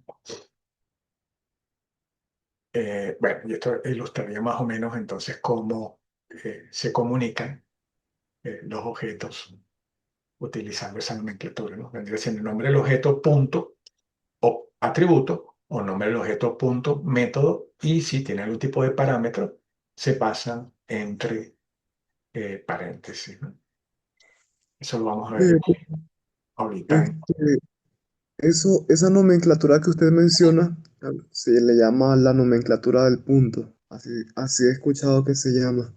Bueno, y esto ilustraría más o menos entonces cómo se comunican los objetos utilizando esa nomenclatura, ¿no? Vendría siendo el nombre del objeto punto o atributo o nombre del objeto punto método y si tiene algún tipo de parámetro se pasan entre paréntesis, ¿no? Eso lo vamos a ver Eh, ahorita. este, esa nomenclatura que usted menciona, se le llama la nomenclatura del punto. Así he escuchado que se llama.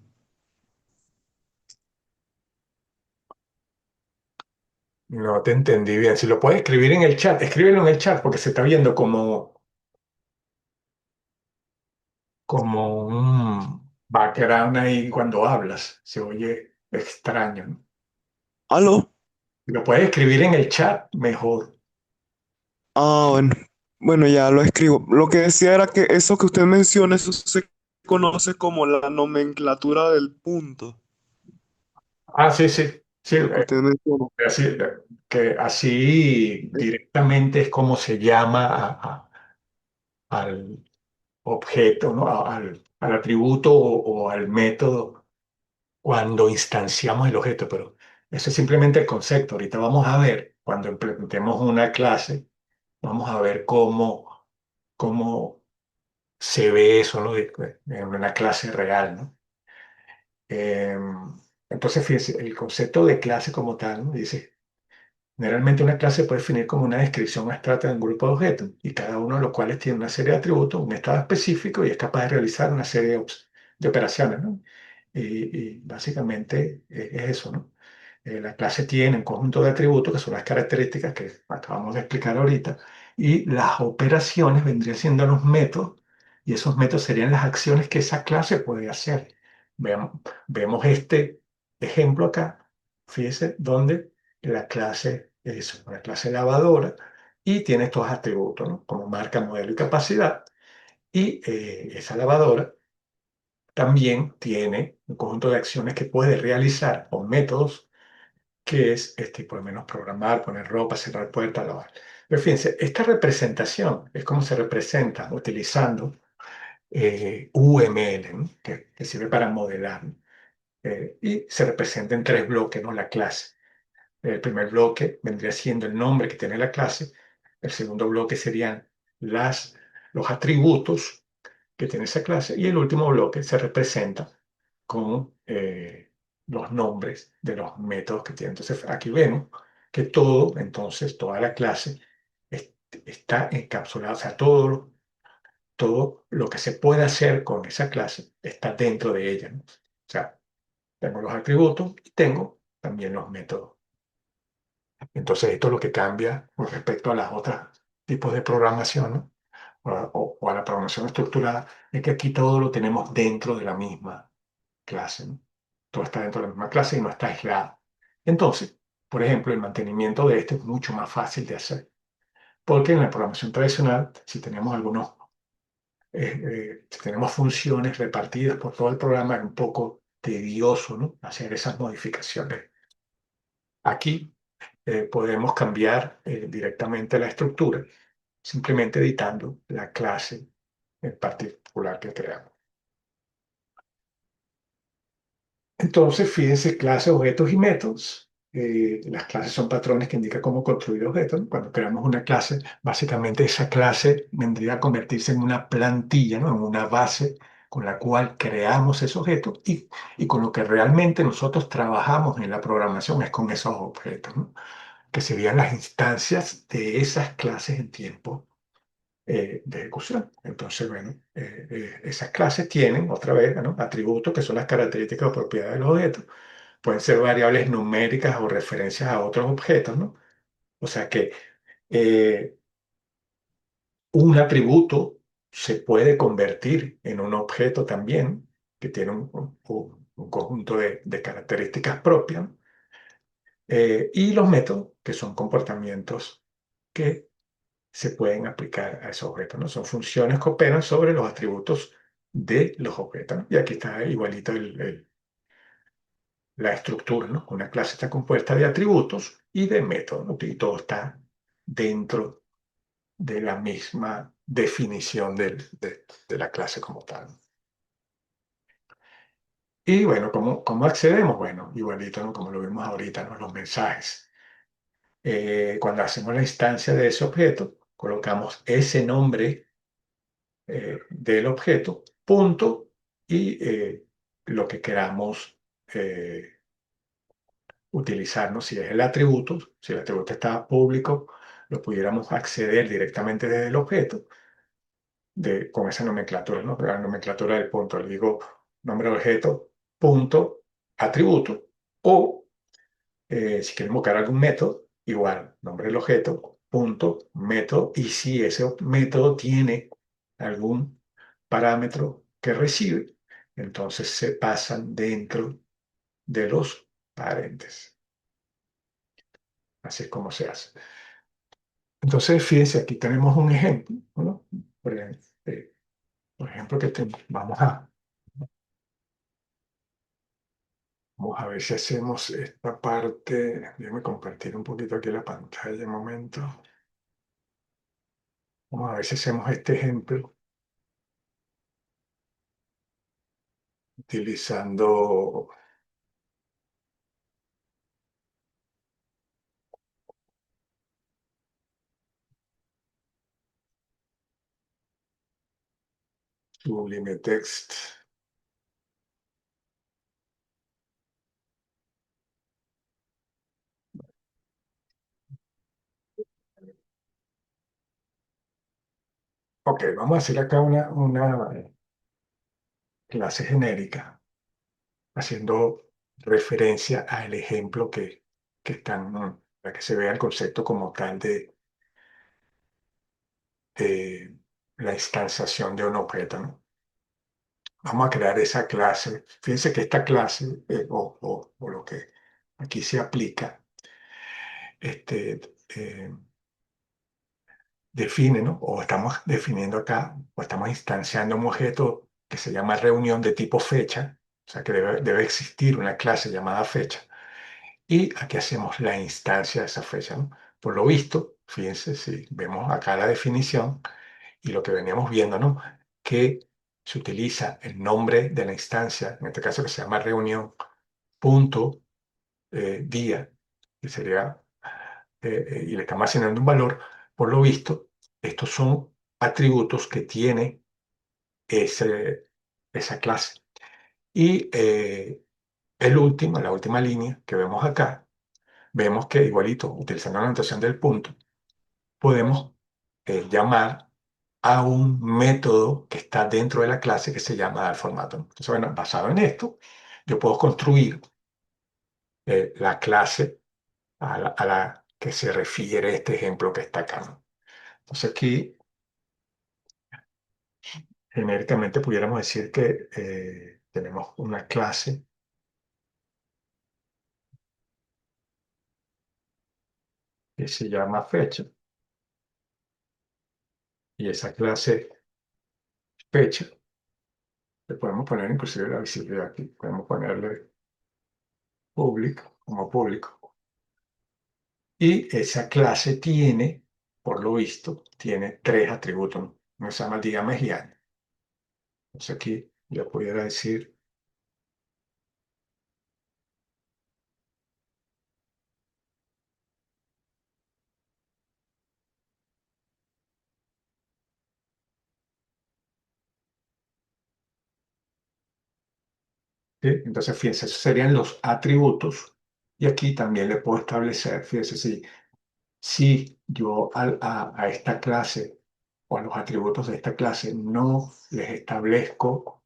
No te entendí bien. Si lo puedes escribir en el chat, escríbelo en el chat porque se está viendo como un background ahí cuando hablas. Se oye extraño, ¿no? ¿Aló? Si lo puedes escribir en el chat, mejor. Ah, bueno. Bueno, ya lo escribo. Lo que decía era que eso que usted menciona, eso se conoce como la nomenclatura del punto. Ah, sí, sí. Sí, Lo que usted menciona. así, que así directamente es como se llama al objeto, ¿no? Al atributo o al método cuando instanciamos el objeto, pero eso es simplemente el concepto. Ahorita vamos a ver, cuando implementemos una clase, vamos a ver cómo se ve eso, ¿no? En una clase real, ¿no? Eh, entonces, fíjense, el concepto de clase como tal, ¿no? Dice, generalmente una clase puede definir como una descripción abstracta de un grupo de objetos, y cada uno de los cuales tiene una serie de atributos, un estado específico y es capaz de realizar una serie de operaciones, ¿no? Y básicamente es eso, ¿no? La clase tiene un conjunto de atributos que son las características que acabamos de explicar ahorita, y las operaciones vendrían siendo los métodos, y esos métodos serían las acciones que esa clase puede hacer. Vemos este ejemplo acá, fíjese, donde la clase es una clase lavadora y tiene estos atributos, ¿no? Como marca, modelo y capacidad. Y esa lavadora también tiene un conjunto de acciones que puede realizar o métodos que es, por lo menos, programar, poner ropa, cerrar puertas, lavar. Pero fíjense, esta representación es como se representa utilizando UML, ¿no? Que sirve para modelar, ¿no? Y se representa en tres bloques, ¿no? La clase. El primer bloque vendría siendo el nombre que tiene la clase. El segundo bloque serían los atributos que tiene esa clase. Y el último bloque se representa con los nombres de los métodos que tiene. Entonces, aquí vemos que todo, entonces, toda la clase está encapsulada, o sea, todo lo que se puede hacer con esa clase está dentro de ella, ¿no? O sea, tengo los atributos y tengo también los métodos. Entonces, esto es lo que cambia con respecto a las otras tipos de programación, ¿no? O a la programación estructurada, es que aquí todo lo tenemos dentro de la misma clase, ¿no? Todo está dentro de la misma clase y no está aislado. Entonces, por ejemplo, el mantenimiento de este es mucho más fácil de hacer, porque en la programación tradicional, si tenemos funciones repartidas por todo el programa, es un poco tedioso, ¿no? Hacer esas modificaciones. Aquí podemos cambiar directamente la estructura, simplemente editando la clase en particular que creamos. Entonces, fíjense, clases, objetos y métodos. Las clases son patrones que indican cómo construir objetos, ¿no? Cuando creamos una clase, básicamente esa clase vendría a convertirse en una plantilla, ¿no? En una base con la cual creamos ese objeto, y con lo que realmente nosotros trabajamos en la programación es con esos objetos, ¿no? Que serían las instancias de esas clases en tiempo de ejecución. Entonces, bueno, esas clases tienen, otra vez, ¿no? Atributos que son las características o propiedades de los objetos. Pueden ser variables numéricas o referencias a otros objetos, ¿no? O sea que eh, un atributo se puede convertir en un objeto también, que tiene un conjunto de características propias, ¿no? Y los métodos, que son comportamientos que se pueden aplicar a esos objetos, ¿no? Son funciones que operan sobre los atributos de los objetos, ¿no? Y aquí está igualito la estructura, ¿no? Una clase está compuesta de atributos y de métodos, ¿no? Y todo está dentro de la misma definición de la clase como tal. Y bueno, ¿cómo accedemos? Bueno, igualito, ¿no? Como lo vimos ahorita, ¿no? Los mensajes. Cuando hacemos la instancia de ese objeto, colocamos ese nombre del objeto, punto, y lo que queramos utilizar, ¿no? Si es el atributo, si el atributo está público, lo pudiéramos acceder directamente desde el objeto con esa nomenclatura, ¿no? La nomenclatura del punto, le digo nombre de objeto, punto, atributo, o si quiero invocar algún método, igual, nombre del objeto, punto, método, y si ese método tiene algún parámetro que recibe, entonces se pasan dentro de los paréntesis. Así es como se hace. Entonces, fíjense, aquí tenemos un ejemplo, ¿no? Por ejemplo, vamos a ver si hacemos esta parte. Déjame compartir un poquito aquí la pantalla un momento. Vamos a ver si hacemos este ejemplo utilizando Sublime Text. Ok, vamos a hacer acá una clase genérica, haciendo referencia al ejemplo que están, ¿no? Para que se vea el concepto como tal de la instanciación de un objeto, ¿no? Vamos a crear esa clase. Fíjense que esta clase, o lo que aquí se aplica, este, eh, define, ¿no? O estamos definiendo acá, o estamos instanciando un objeto que se llama reunión de tipo fecha, o sea que debe existir una clase llamada fecha. Y aquí hacemos la instancia de esa fecha, ¿no? Por lo visto, fíjense, si vemos acá la definición y lo que veníamos viendo, ¿no? Que se utiliza el nombre de la instancia, en este caso que se llama reunión, punto, día, que sería, y le estamos asignando un valor. Por lo visto, estos son atributos que tiene esa clase. Y la última línea que vemos acá, vemos que igualito, utilizando la notación del punto, podemos llamar a un método que está dentro de la clase que se llama dar formato. Entonces, bueno, basado en esto, yo puedo construir la clase a la que se refiere este ejemplo que está acá, ¿no? Entonces aquí, genéricamente pudiéramos decir que tenemos una clase que se llama fecha, y esa clase fecha le podemos poner inclusive la visibilidad aquí, podemos ponerle público como público. Y esa clase tiene, por lo visto, tiene tres atributos, ¿no? Uno se llama día, mes y año. Entonces aquí yo pudiera decir, ¿sí? Entonces fíjense, esos serían los atributos. Y aquí también le puedo establecer, fíjense, si yo a esta clase o a los atributos de esta clase no les establezco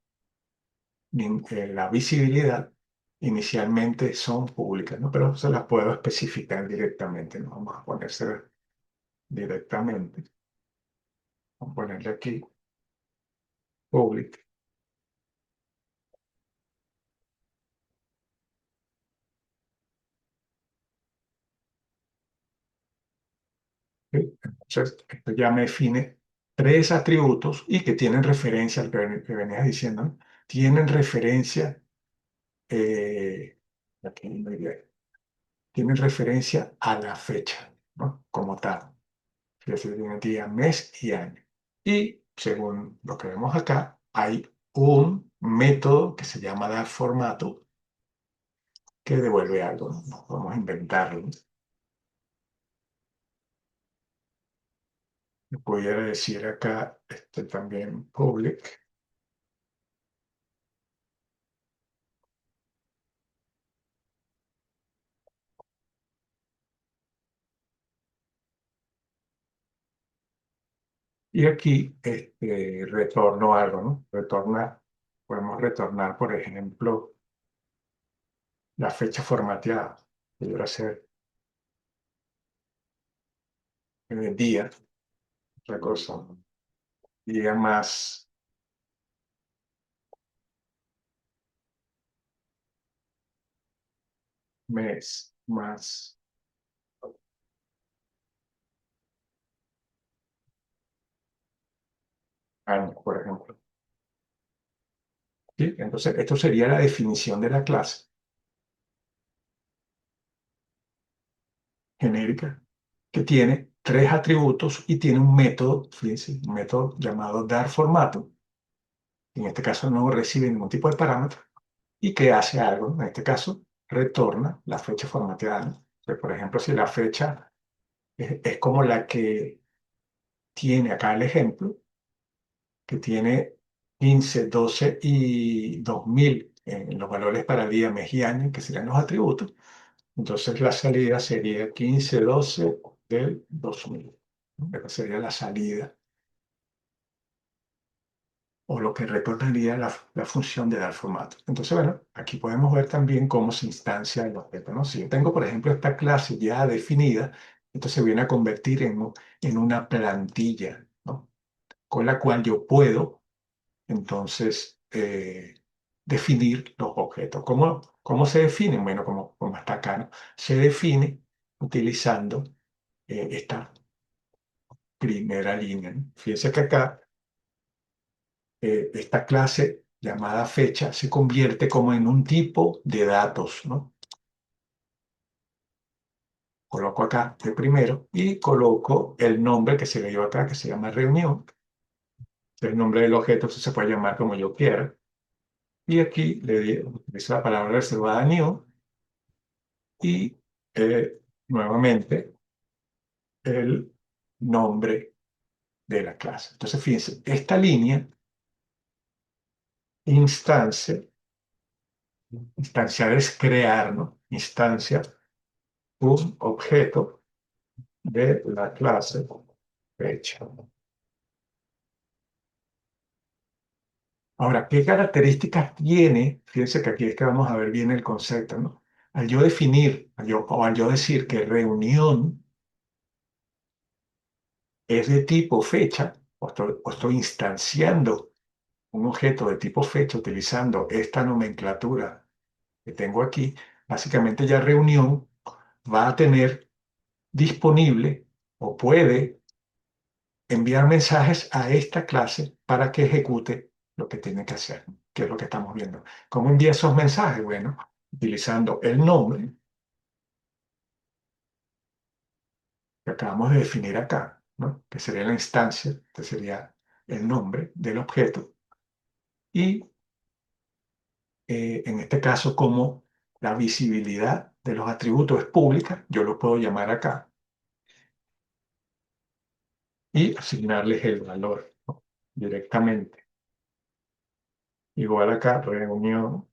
la visibilidad, inicialmente son públicas, ¿no? Pero se las puedo especificar directamente, ¿no? Vamos a ponerse directamente. Vamos a ponerle aquí public. ¿Sí? Entonces, esto ya me define tres atributos y que tienen referencia al que venías diciendo, ¿no? Tienen referencia, eh, aquí no iría, tienen referencia a la fecha, ¿no? Como tal. Es decir, tiene día, mes y año. Y según lo que vemos acá, hay un método que se llama dar formato que devuelve algo, ¿no? No podemos inventarlo. Pudiera decir acá también public. Y aquí retorno algo, ¿no? Podemos retornar, por ejemplo, la fecha formateada. Pudiera ser día, otra cosa, día más mes, más año, por ejemplo. ¿Sí? Entonces, esto sería la definición de la clase genérica, que tiene tres atributos y tiene un método, fíjense, un método llamado dar formato. En este caso no recibe ningún tipo de parámetro y que hace algo, en este caso retorna la fecha formateada, ¿no? Entonces, por ejemplo, si la fecha es como la que tiene acá el ejemplo, que tiene 15, 12 y 2000 en los valores para día, mes y año, que serían los atributos. Entonces la salida sería 15, 12 del 2000, ¿no? Esa sería la salida o lo que retornaría la función de dar formato. Entonces, bueno, aquí podemos ver también cómo se instancia el objeto, ¿no? Si yo tengo, por ejemplo, esta clase ya definida, entonces viene a convertir en una plantilla, ¿no? Con la cual yo puedo, entonces, definir los objetos. ¿Cómo se definen? Bueno, como está acá, ¿no? Se define utilizando esta primera línea, ¿no? Fíjense que acá esta clase llamada fecha se convierte como en un tipo de datos, ¿no? Coloco acá de primero y coloco el nombre que se le dio acá, que se llama reunión. El nombre del objeto se puede llamar como yo quiera. Y aquí utilizo la palabra reservada new y nuevamente el nombre de la clase. Entonces, fíjense, esta línea instancia, instanciar es crear, ¿no? Instancia un objeto de la clase fecha. Ahora, ¿qué características tiene? Fíjense que aquí es que vamos a ver bien el concepto, ¿no? Al yo definir, o al yo decir que reunión es de tipo fecha, o estoy instanciando un objeto de tipo fecha utilizando esta nomenclatura que tengo aquí, básicamente ya reunión va a tener disponible o puede enviar mensajes a esta clase para que ejecute lo que tiene que hacer, que es lo que estamos viendo. ¿Cómo envía esos mensajes? Bueno, utilizando el nombre que acabamos de definir acá, ¿no? Que sería la instancia, que sería el nombre del objeto, y en este caso, como la visibilidad de los atributos es pública, yo lo puedo llamar acá y asignarles el valor, ¿no? Directamente. Igual acá, reunión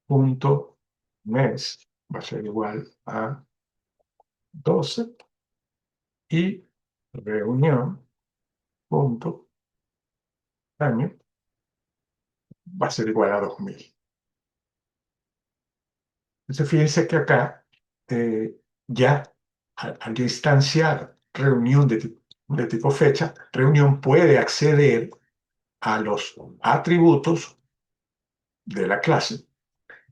punto mes va a ser igual a 12 y reunión punto año va a ser igual a 2000. Entonces fíjense que acá ya al yo instanciar reunión de tipo fecha, reunión puede acceder a los atributos de la clase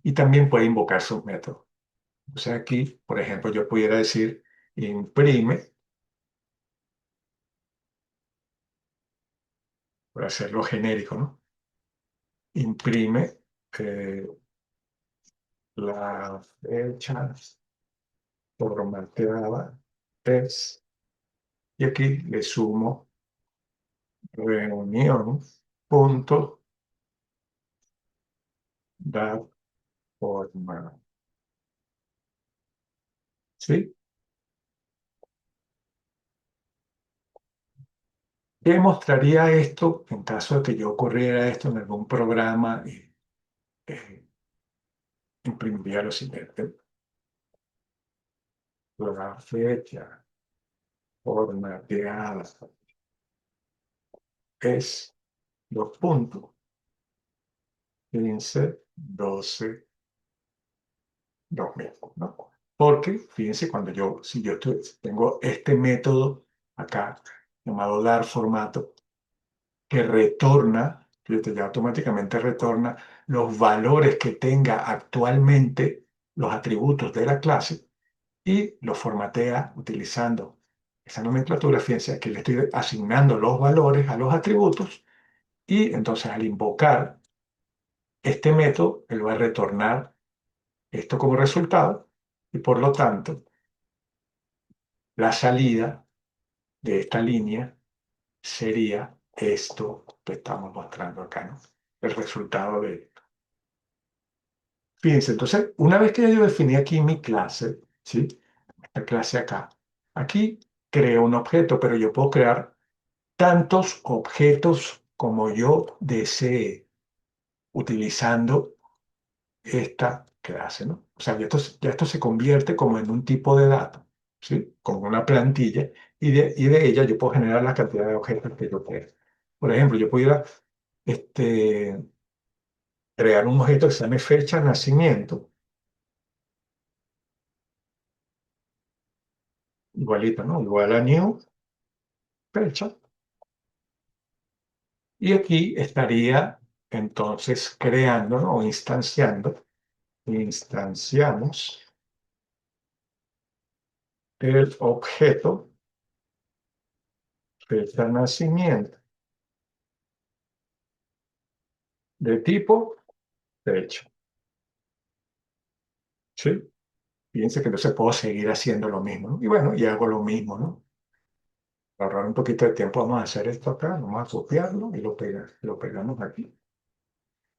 y también puede invocar sus métodos. O sea, aquí, por ejemplo, yo pudiera decir imprime, por hacerlo genérico, ¿no? Imprime eh, la fecha formateada es, y aquí le sumo reunión punto dar forma. ¿Sí? ¿Qué mostraría esto en caso de que yo ocurriera esto en algún programa y eh, imprimiría lo siguiente? La fecha formateada es los puntos 15, 12, 2000, ¿no? Porque, fíjense, si tengo este método acá, llamado dar formato, que retorna, fíjate, ya automáticamente retorna los valores que tenga actualmente los atributos de la clase y los formatea utilizando esa nomenclatura. Fíjense, aquí le estoy asignando los valores a los atributos y entonces al invocar este método, él va a retornar esto como resultado y por lo tanto la salida de esta línea sería esto que estamos mostrando acá, ¿no? El resultado de... Fíjense, entonces, una vez que yo definí aquí mi clase, ¿sí? Esta clase acá, aquí creo un objeto, pero yo puedo crear tantos objetos como yo desee utilizando esta clase, ¿no? O sea, ya esto se convierte como en un tipo de dato, ¿sí? Como una plantilla, y de ella yo puedo generar la cantidad de objetos que yo quiera. Por ejemplo, yo pudiera este, crear un objeto que se llame fecha de nacimiento, igualito, ¿no? Igual a new fecha, y aquí estaría entonces creando, ¿no? O instanciamos el objeto fecha de nacimiento de tipo fecha, ¿sí? Fíjense que entonces puedo seguir haciendo lo mismo, ¿no? Y bueno, y hago lo mismo, ¿no? Para ahorrar un poquito de tiempo, vamos a hacer esto acá, vamos a copiarlo y lo pegamos aquí.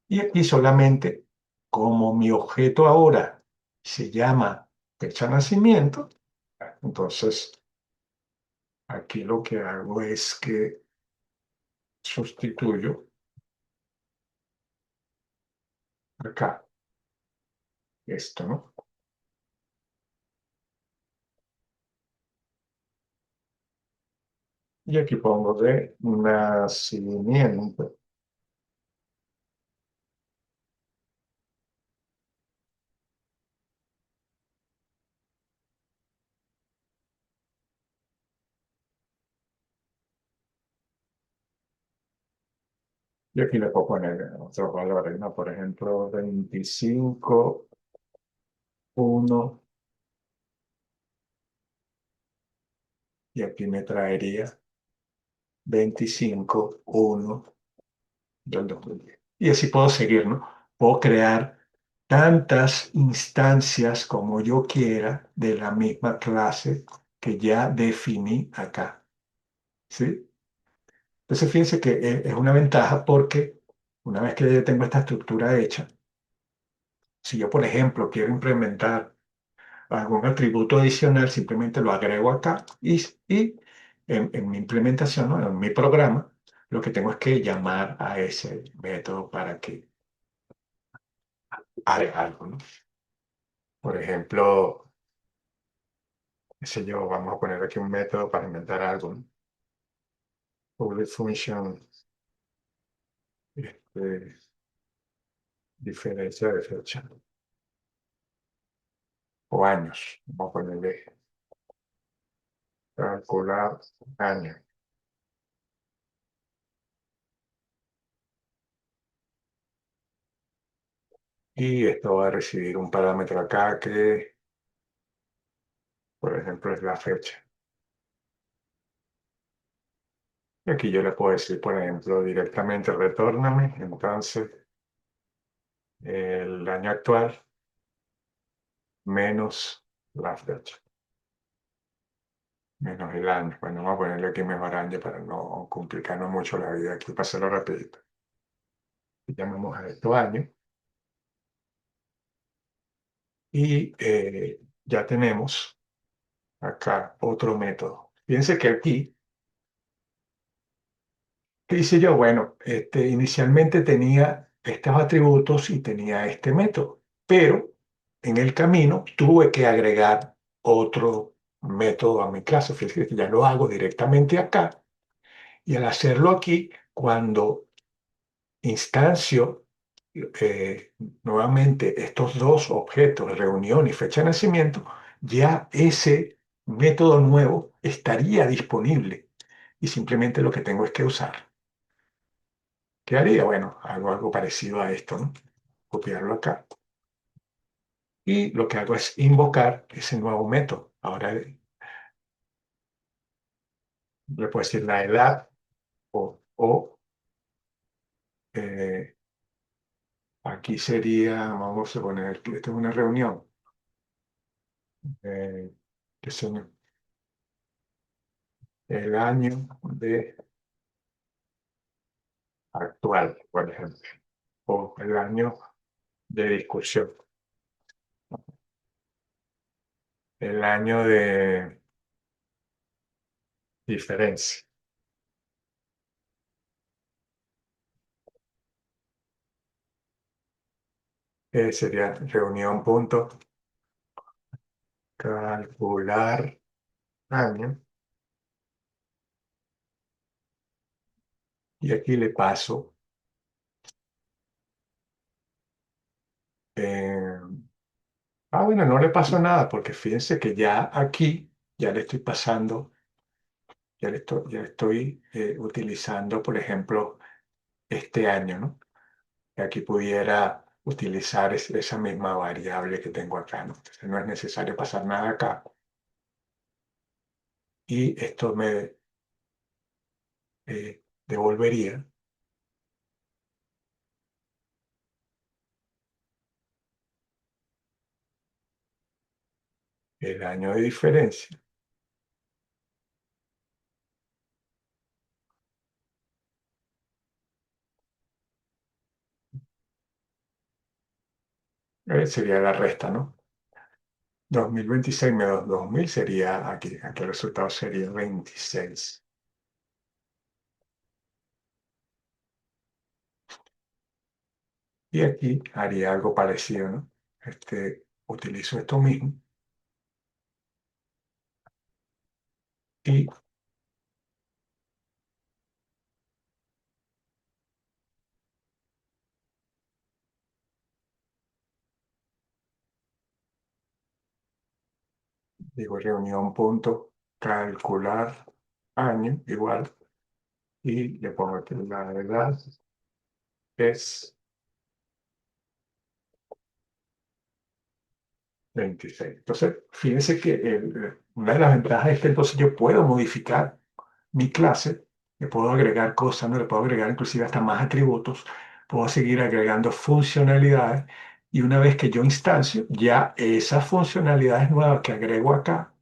Y aquí solamente, como mi objeto ahora se llama fecha de nacimiento, entonces aquí lo que hago es que sustituyo acá esto, ¿no? Y aquí pongo de nacimiento. Y aquí le puedo poner otros valores, ¿no? Por ejemplo, 25, 1, y aquí me traería 25, 1 del 2010. Y así puedo seguir, ¿no? Puedo crear tantas instancias como yo quiera de la misma clase que ya definí acá, ¿sí? Entonces, fíjense que es una ventaja porque una vez que ya tengo esta estructura hecha, si yo, por ejemplo, quiero implementar algún atributo adicional, simplemente lo agrego acá y en mi implementación, ¿no? En mi programa, lo que tengo es que llamar a ese método para que haga algo, ¿no? Por ejemplo, qué sé yo, vamos a poner aquí un método para inventar algo, ¿no? Public function, este, diferencia de fecha o años. Vamos a ponerle calcular año. Y esto va a recibir un parámetro acá que, por ejemplo, es la fecha. Y aquí yo le puedo decir, por ejemplo, directamente retórname, entonces, el año actual menos la fecha, menos el año. Bueno, vamos a ponerle aquí mejor año para no complicarnos mucho la vida aquí, para hacerlo rapidito. Y llamamos a esto año y ya tenemos acá otro método. Fíjense que aquí, ¿qué hice yo? Bueno, inicialmente tenía estos atributos y tenía este método, pero en el camino tuve que agregar otro método a mi clase. Fíjense que ya lo hago directamente acá y al hacerlo aquí, cuando instancio nuevamente estos dos objetos, reunión y fecha de nacimiento, ya ese método nuevo estaría disponible y simplemente lo que tengo es que usar. ¿Qué haría? Bueno, hago algo parecido a esto, ¿no? Copiarlo acá. Y lo que hago es invocar ese nuevo método. Ahora le puedo decir la edad o eh, aquí sería, vamos a poner, que esta es una reunión. Eh, qué sé yo, el año de actual, por ejemplo, o el año de discusión, el año de diferencia, sería reunión punto calcular año, y aquí le paso, eh, bueno, no le paso nada porque fíjense que ya aquí, ya le estoy pasando, ya le estoy utilizando, por ejemplo, este año, ¿no? Y aquí pudiera utilizar esa misma variable que tengo acá, ¿no? Entonces no es necesario pasar nada acá. Y esto me devolvería el año de diferencia. Sería la resta, ¿no? 2026 menos 2000 sería aquí el resultado sería 26. Y aquí haría algo parecido, ¿no? Utilizo esto mismo y digo reunión punto calcular año igual y le pongo que la edad es 26. Entonces, fíjense que una de las ventajas es que entonces yo puedo modificar mi clase, le puedo agregar cosas, ¿no? Le puedo agregar inclusive hasta más atributos, puedo seguir agregando funcionalidades y una vez que yo instancio, ya esas funcionalidades nuevas que agrego acá,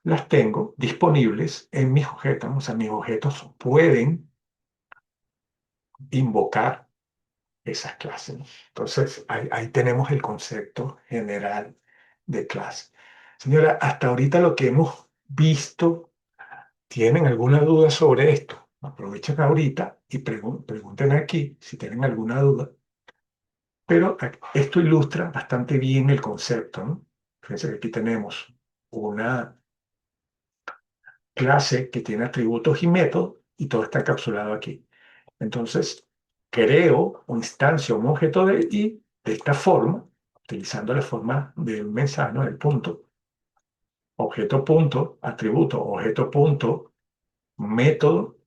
las tengo disponibles en mis objetos, ¿no? O sea, mis objetos pueden invocar esas clases, ¿no? Entonces, ahí tenemos el concepto general de clase. Señora, hasta ahorita lo que hemos visto, ¿tienen alguna duda sobre esto? Aprovechen ahorita y pregunten aquí si tienen alguna duda. Pero esto ilustra bastante bien el concepto, ¿no? Fíjense que aquí tenemos una clase que tiene atributos y métodos y todo está encapsulado aquí. Entonces, creo o instancio un objeto de y de esta forma, utilizando la forma del mensaje, ¿no? Del punto, objeto punto, atributo, objeto punto, método.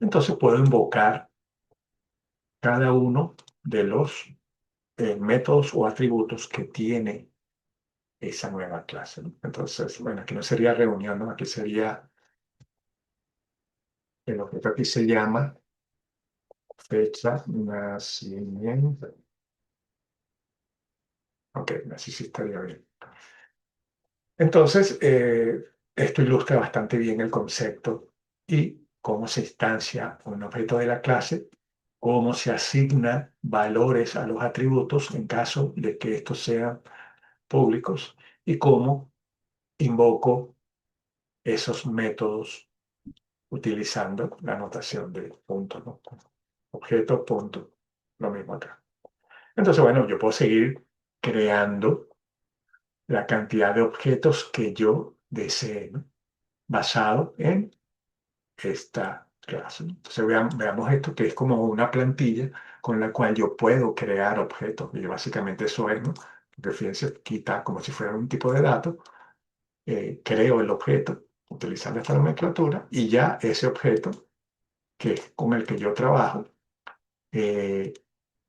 Entonces puedo invocar cada uno de los métodos o atributos que tiene esa nueva clase, ¿no? Entonces, bueno, aquí no sería reunión, ¿no? Aquí sería, el objeto aquí se llama fecha nacimiento. Ok, así sí estaría bien. Entonces, esto ilustra bastante bien el concepto y cómo se instancia un objeto de la clase, cómo se asignan valores a los atributos en caso de que estos sean públicos y cómo invoco esos métodos utilizando la notación de punto, ¿no? Objeto, punto, lo mismo acá. Entonces, bueno, yo puedo seguir creando la cantidad de objetos que yo desee, ¿no? Basado en esta clase, ¿no? Entonces veamos esto que es como una plantilla con la cual yo puedo crear objetos y básicamente eso es, ¿no? porque fíjense, quita como si fuera un tipo de dato, creo el objeto utilizando esta nomenclatura y ya ese objeto, que es con el que yo trabajo, eh,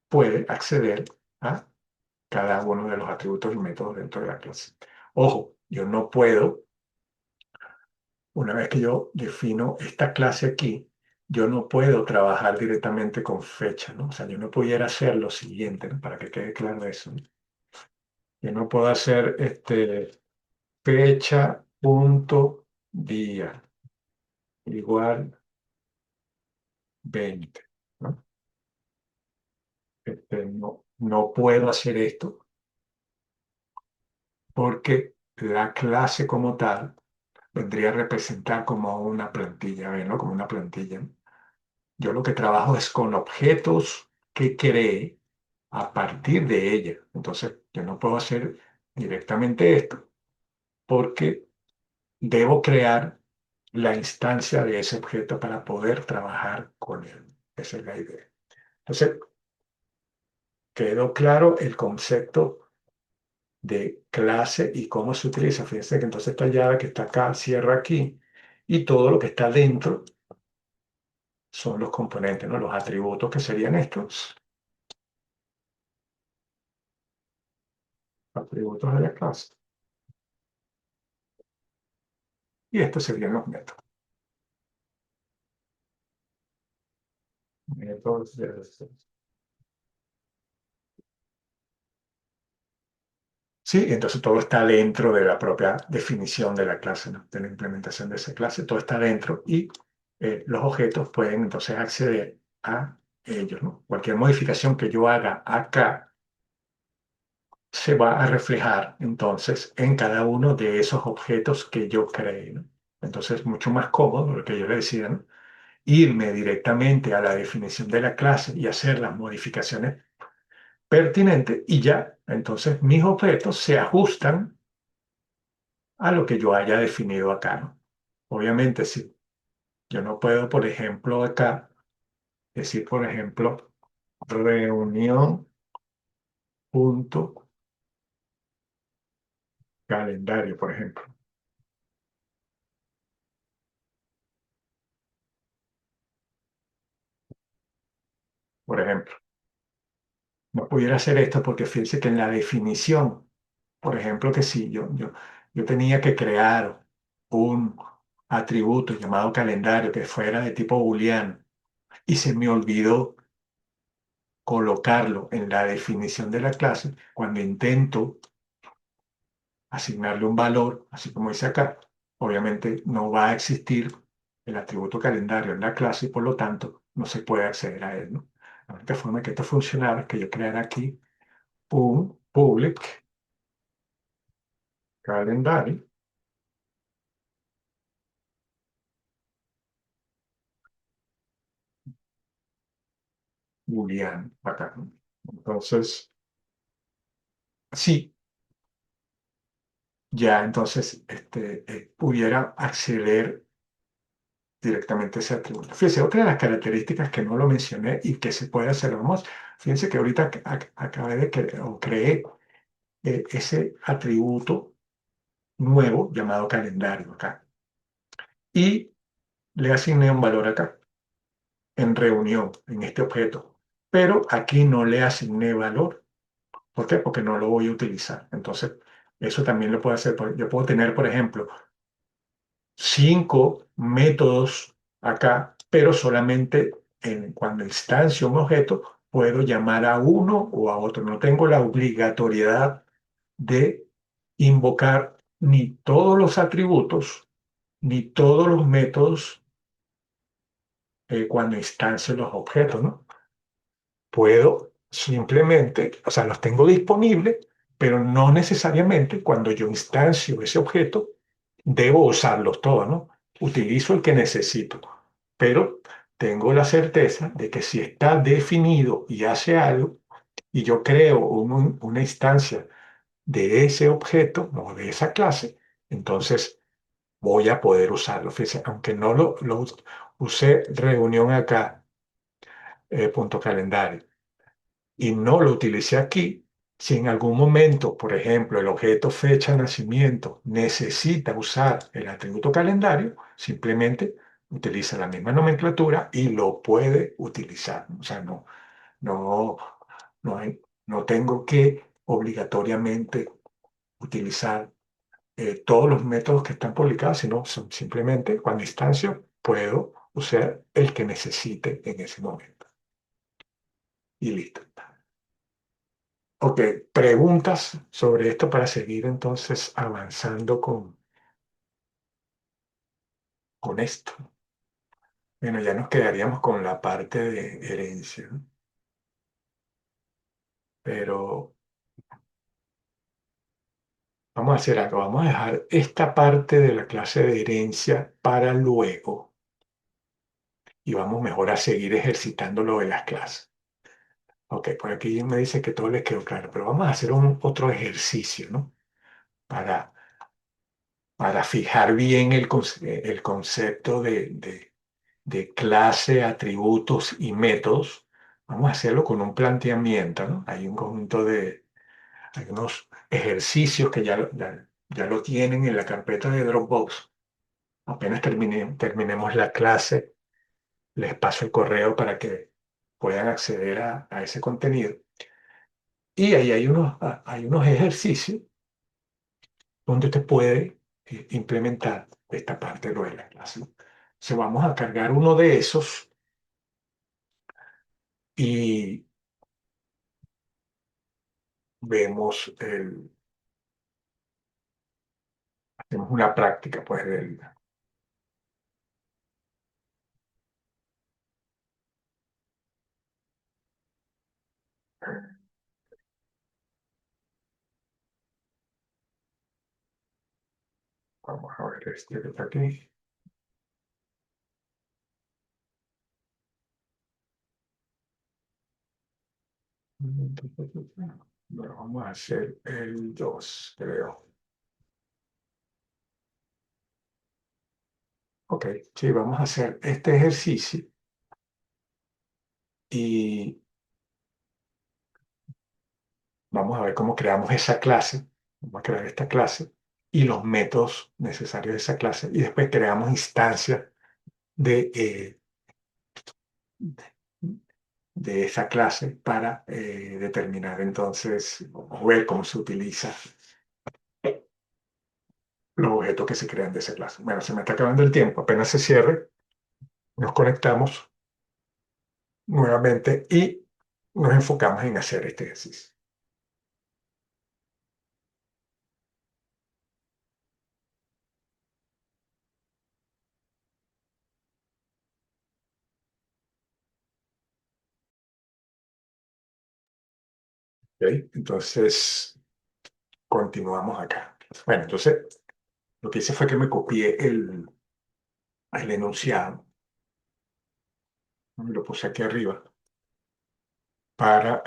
puede acceder a cada uno de los atributos y métodos dentro de la clase. Ojo, yo no puedo, una vez que yo defino esta clase aquí, yo no puedo trabajar directamente con fecha, ¿no? O sea, yo no pudiera hacer lo siguiente, ¿no? Para que quede claro eso, ¿no? Yo no puedo hacer fecha, punto, día, igual 20, ¿no? No puedo hacer esto porque la clase como tal vendría a representar como una plantilla, ¿ven, no? Como una plantilla. Yo lo que trabajo es con objetos que creé a partir de ella. Entonces, yo no puedo hacer directamente esto porque debo crear la instancia de ese objeto para poder trabajar con él. Esa es la idea. Entonces, quedó claro el concepto de clase y cómo se utiliza. Fíjense que entonces esta llave que está acá cierra aquí y todo lo que está dentro son los componentes, ¿no? Los atributos que serían estos, atributos de la clase. Y estos serían los métodos. Métodos sí, entonces todo está dentro de la propia definición de la clase, ¿no? De la implementación de esa clase, todo está dentro y los objetos pueden entonces acceder a ellos, ¿no? Cualquier modificación que yo haga acá se va a reflejar entonces en cada uno de esos objetos que yo creé, ¿no? Entonces, mucho más cómodo, lo que yo le decía, ¿no? Irme directamente a la definición de la clase y hacer las modificaciones pertinentes y ya, entonces mis objetos se ajustan a lo que yo haya definido acá, ¿no? Obviamente, sí. Yo no puedo, por ejemplo, acá decir, por ejemplo, reunión punto calendario, por ejemplo. Por ejemplo, no pudiera hacer esto porque fíjense que en la definición, por ejemplo, que sí, yo tenía que crear un atributo llamado calendario que fuera de tipo booleano y se me olvidó colocarlo en la definición de la clase cuando intento asignarle un valor, así como dice acá. Obviamente no va a existir el atributo calendario en la clase y por lo tanto no se puede acceder a él, ¿no? La única forma que esto funcionara es que yo creara aquí un public calendar booleano acá, ¿no? Entonces, sí, ya entonces pudiera acceder directamente a ese atributo. Fíjense, otra de las características que no lo mencioné y que se puede hacer, vamos, fíjense que ahorita acabé de crear o creé ese atributo nuevo llamado calendario acá y le asigné un valor acá en reunión, en este objeto, pero aquí no le asigné valor. ¿Por qué? Porque no lo voy a utilizar. Entonces, eso también lo puedo hacer. Yo puedo tener, por ejemplo, 5 métodos acá, pero solamente cuando instancio un objeto, puedo llamar a uno o a otro. No tengo la obligatoriedad de invocar ni todos los atributos, ni todos los métodos cuando instancio los objetos, ¿no? Puedo simplemente, o sea, los tengo disponibles, pero no necesariamente cuando yo instancio ese objeto, debo usarlos todos, ¿no? Utilizo el que necesito, pero tengo la certeza de que si está definido y hace algo, y yo creo una instancia de ese objeto o de esa clase, entonces voy a poder usarlo. Fíjense, aunque no lo usé reunión acá, punto calendario y no lo utilicé aquí, Si en algún momento, por ejemplo, el objeto fecha de nacimiento necesita usar el atributo calendario, simplemente utiliza la misma nomenclatura y lo puede utilizar. O sea, no, no tengo que obligatoriamente utilizar todos los métodos que están publicados, sino simplemente cuando instancio puedo usar el que necesite en ese momento. Y listo. Ok, preguntas sobre esto para seguir entonces avanzando con esto. Bueno, ya nos quedaríamos con la parte de herencia, ¿no? Pero vamos a hacer algo, vamos a dejar esta parte de la clase de herencia para luego y vamos mejor a seguir ejercitando lo de las clases. Ok, por aquí me dice que todo les quedó claro, pero vamos a hacer otro ejercicio, ¿no? Para, para fijar bien el concepto de clase, atributos y métodos. Vamos a hacerlo con un planteamiento, ¿no? Hay un conjunto hay unos ejercicios que ya lo tienen en la carpeta de Dropbox. Apenas terminemos la clase, les paso el correo para que puedan acceder a ese contenido. Y ahí hay unos ejercicios donde usted puede implementar esta parte de lo de la clase. Se vamos a cargar uno de esos y vemos hacemos una práctica, pues, vamos a ver este que está aquí. Bueno, vamos a hacer el 2 creo. Ok, sí, vamos a hacer este ejercicio y vamos a ver cómo creamos esa clase. Vamos a crear esta clase y los métodos necesarios de esa clase y después creamos instancias de, de esa clase para determinar entonces o ver cómo se utiliza los objetos que se crean de esa clase. Bueno, se me está acabando el tiempo, apenas se cierre, nos conectamos nuevamente y nos enfocamos en hacer este ejercicio. ¿Ok? Entonces, continuamos acá. Bueno, entonces, lo que hice fue que me copié el enunciado, ¿no? Y lo puse aquí arriba para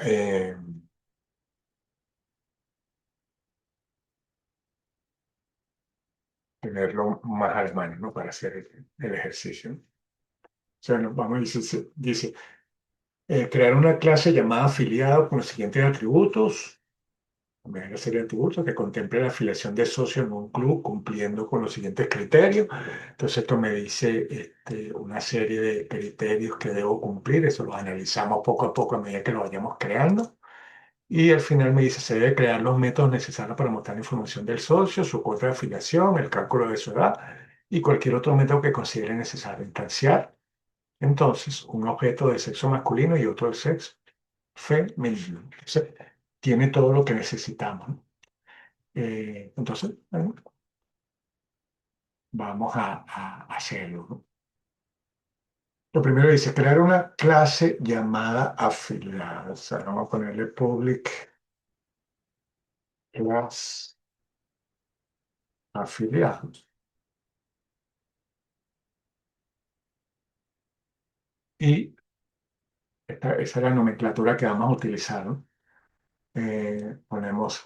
tenerlo más a la mano, ¿no? Para hacer el ejercicio. O sea, vamos a decir, dice, crear una clase llamada afiliado con los siguientes atributos. Una serie de atributos que contemple la afiliación de socio en un club cumpliendo con los siguientes criterios. Entonces esto me dice una serie de criterios que debo cumplir. Eso los analizamos poco a poco a medida que lo vayamos creando. Y al final me dice, se debe crear los métodos necesarios para mostrar la información del socio, su cuota de afiliación, el cálculo de su edad y cualquier otro método que considere necesario instanciar. Entonces, un objeto de sexo masculino y otro de sexo femenino. Entonces, tiene todo lo que necesitamos, ¿no? Entonces, bueno, vamos a hacerlo, ¿no? Lo primero dice, crear una clase llamada afiliado. O sea, vamos a ponerle public class afiliados. Y esa es la nomenclatura que vamos a utilizar, ¿no? Ponemos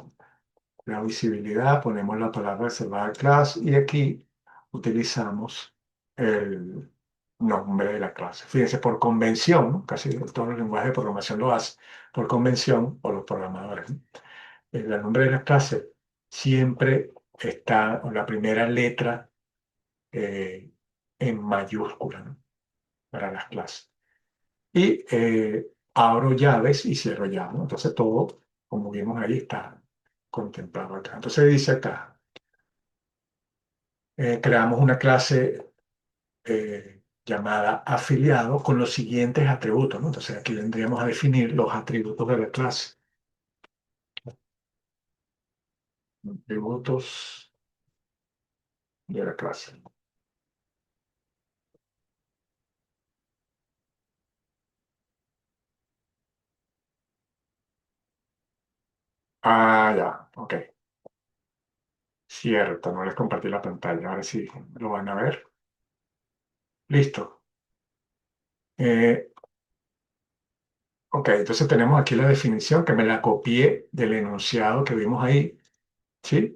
la visibilidad, ponemos la palabra reservada class y aquí utilizamos el nombre de la clase. Fíjense, por convención, ¿no? Casi todos los lenguajes de programación lo hacen, por convención o los programadores, ¿no? el nombre de la clase siempre está con la primera letra eh, en mayúscula, ¿no? Para las clases. Y abro llaves y cierro llaves, ¿no? Entonces todo, como vimos ahí, está contemplado acá. Entonces dice acá, creamos una clase llamada afiliado con los siguientes atributos, ¿no? Entonces aquí vendríamos a definir los atributos de la clase. Atributos de la clase. Ah, ya, ok. Cierto, no les compartí la pantalla. Ahora sí, lo van a ver. Listo. Eh, ok, entonces tenemos aquí la definición que me la copié del enunciado que vimos ahí, ¿sí?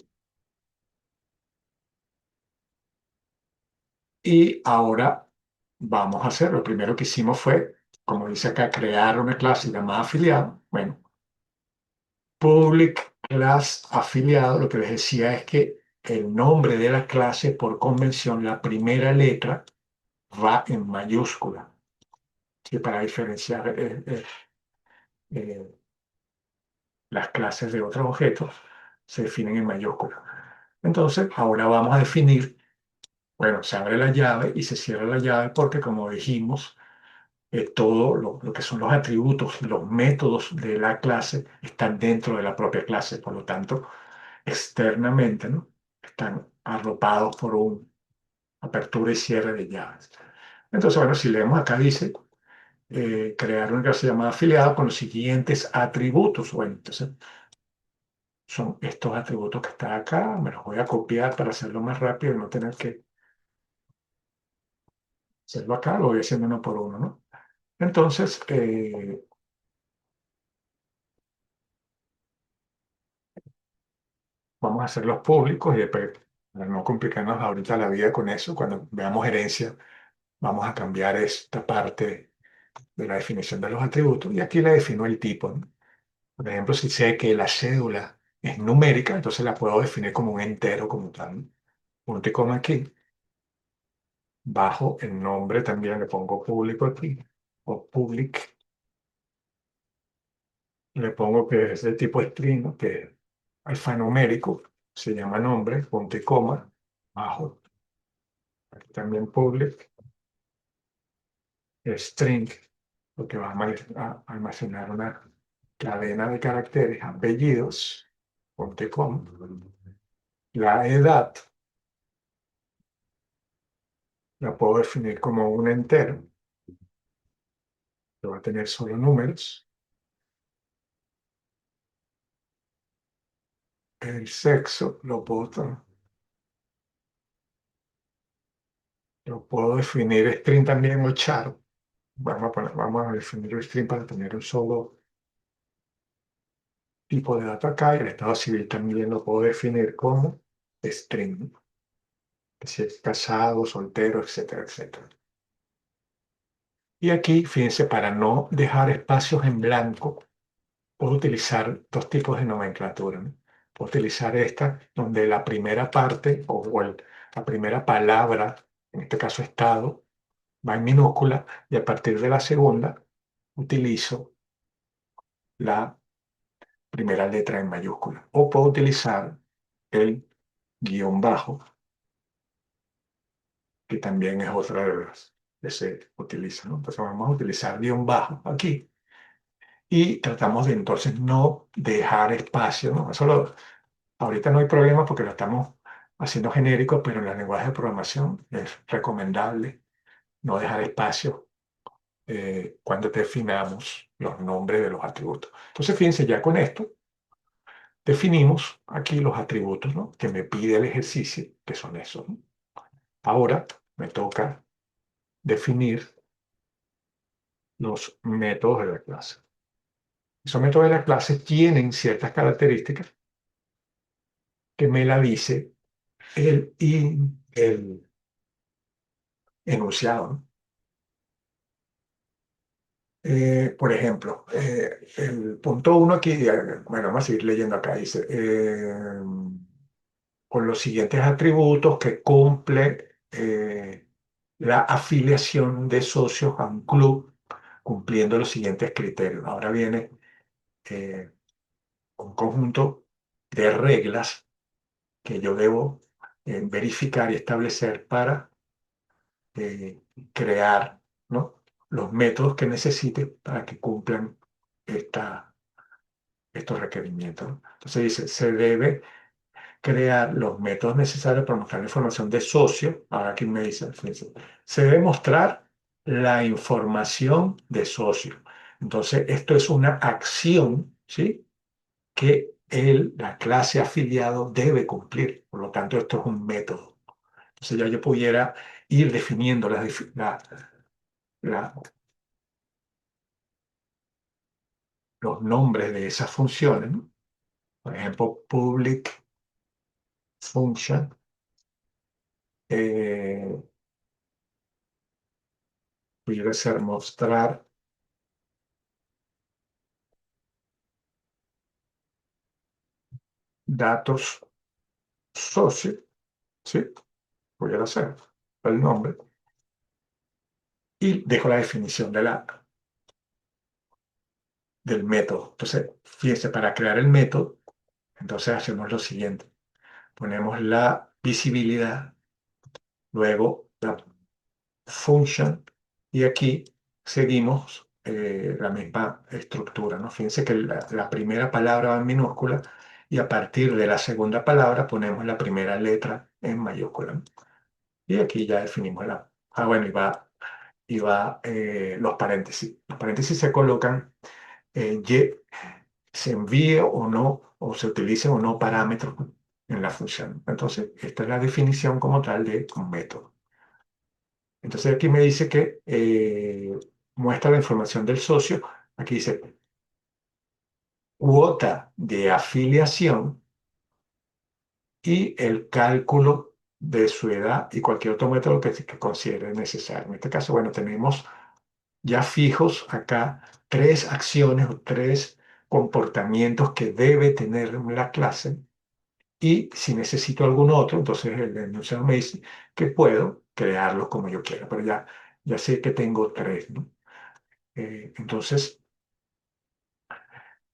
Y ahora vamos a hacer, lo primero que hicimos fue, como dice acá, crear una clase llamada afiliado. Bueno, public class afiliado, lo que les decía es que el nombre de la clase, por convención, la primera letra va en mayúscula, ¿sí? Para diferenciar eh, las clases de otros objetos, se definen en mayúscula. Entonces, ahora vamos a definir, bueno, se abre la llave y se cierra la llave porque, como dijimos, todo lo que son los atributos, los métodos de la clase están dentro de la propia clase, por lo tanto, externamente, ¿no? Están arropados por una apertura y cierre de llaves. Entonces, bueno, si leemos acá dice, crear una clase llamada afiliado con los siguientes atributos. Bueno, entonces son estos atributos que están acá, me los voy a copiar para hacerlo más rápido y no tener que hacerlo acá, lo voy haciendo uno por uno, ¿no? Entonces, vamos a hacerlos públicos y después, para no complicarnos ahorita la vida con eso, cuando veamos herencia, vamos a cambiar esta parte de la definición de los atributos y aquí le defino el tipo, ¿no? Por ejemplo, si sé que la cédula es numérica, entonces la puedo definir como un entero, como tal, ¿no? Punto y coma aquí. Bajo el nombre también le pongo público aquí, o public. Le pongo que es de tipo string, ¿no? Que es alfanumérico, se llama nombre, punto y coma. Bajo, aquí también public, string, porque va a almacenar una cadena de caracteres, apellidos, punto y coma. La edad la puedo definir como un entero, que va a tener solo números. El sexo lo puedo definir string también o char. Vamos a definir el string para tener un solo tipo de dato acá. Y el estado civil también lo puedo definir como string, que si es casado, soltero, etcétera, etcétera. Y aquí, fíjense, para no dejar espacios en blanco, puedo utilizar dos tipos de nomenclatura, ¿no? Puedo utilizar esta, donde la primera parte la primera palabra, en este caso estado, va en minúscula, y a partir de la segunda utilizo la primera letra en mayúscula. O puedo utilizar el guión bajo, que también es otra de las que se utiliza, ¿no? Entonces vamos a utilizar guión bajo aquí y tratamos de entonces no dejar espacio, ¿no? Ahorita no hay problema porque lo estamos haciendo genérico, pero en el lenguaje de programación es recomendable no dejar espacio cuando definamos los nombres de los atributos. Entonces, fíjense, ya con esto definimos aquí los atributos, ¿no? Que me pide el ejercicio, que son esos, ¿no? Ahora me toca definir los métodos de la clase. Esos métodos de la clase tienen ciertas características que me la dice el enunciado, ¿no? Por ejemplo, el punto uno aquí, bueno, vamos a seguir leyendo acá, dice, con los siguientes atributos que cumple la afiliación de socios a un club, cumpliendo los siguientes criterios. Ahora viene eh, un conjunto de reglas que yo debo verificar y establecer para crear, ¿no?, los métodos que necesite para que cumplan estos requerimientos, ¿no? Entonces dice, se debe crear los métodos necesarios para mostrar la información de socio. Ahora aquí me dice, fíjense, se debe mostrar la información de socio. Entonces, esto es una acción, ¿sí?, que la clase afiliado debe cumplir. Por lo tanto, esto es un método. Entonces, ya yo pudiera ir definiendo la- los nombres de esas funciones, ¿no? Por ejemplo, public function, eh, pudiera ser mostrar datos socio, ¿sí? Pudiera ser el nombre, y dejo la definición del método. Entonces, fíjense, para crear el método, entonces hacemos lo siguiente. Ponemos la visibilidad, luego la function, y aquí seguimos la misma estructura, ¿no? Fíjense que la primera palabra va en minúscula y a partir de la segunda palabra ponemos la primera letra en mayúscula, ¿no? Y aquí ya definimos bueno, y va los paréntesis. Los paréntesis se colocan, se envíe o no, o se utilicen o no parámetros en la función. Entonces, esta es la definición como tal de un método. Entonces, aquí me dice que muestra la información del socio. Aquí dice cuota de afiliación y el cálculo de su edad y cualquier otro método que considere necesario. En este caso, bueno, tenemos ya fijos acá tres acciones o tres comportamientos que debe tener la clase, y si necesito algún otro, entonces el enunciado me dice que puedo crearlos como yo quiera, pero ya sé que tengo tres, ¿no? Entonces,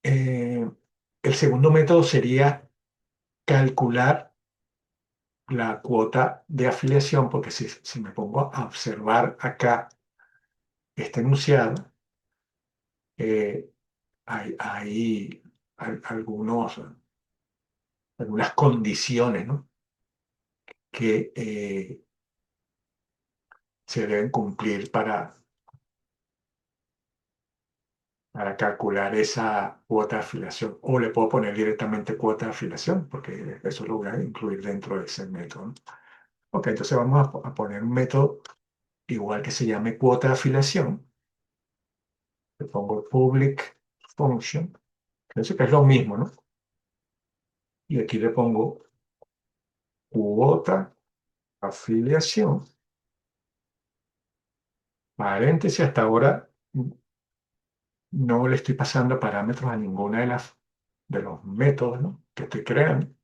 eh, el segundo método sería calcular la cuota de afiliación, porque si me pongo a observar acá este enunciado, eh, hay algunas condiciones, ¿no?, que se deben cumplir para calcular esa cuota de afiliación. O le puedo poner directamente cuota de afiliación, porque eso lo voy a incluir dentro de ese método, ¿no? Ok, entonces vamos a poner un método igual que se llame cuota de afiliación. Le pongo public function, que es lo mismo, ¿no? Y aquí le pongo cuota afiliación, paréntesis, hasta ahora no le estoy pasando parámetros a ninguna de los métodos, ¿no?, que estoy creando.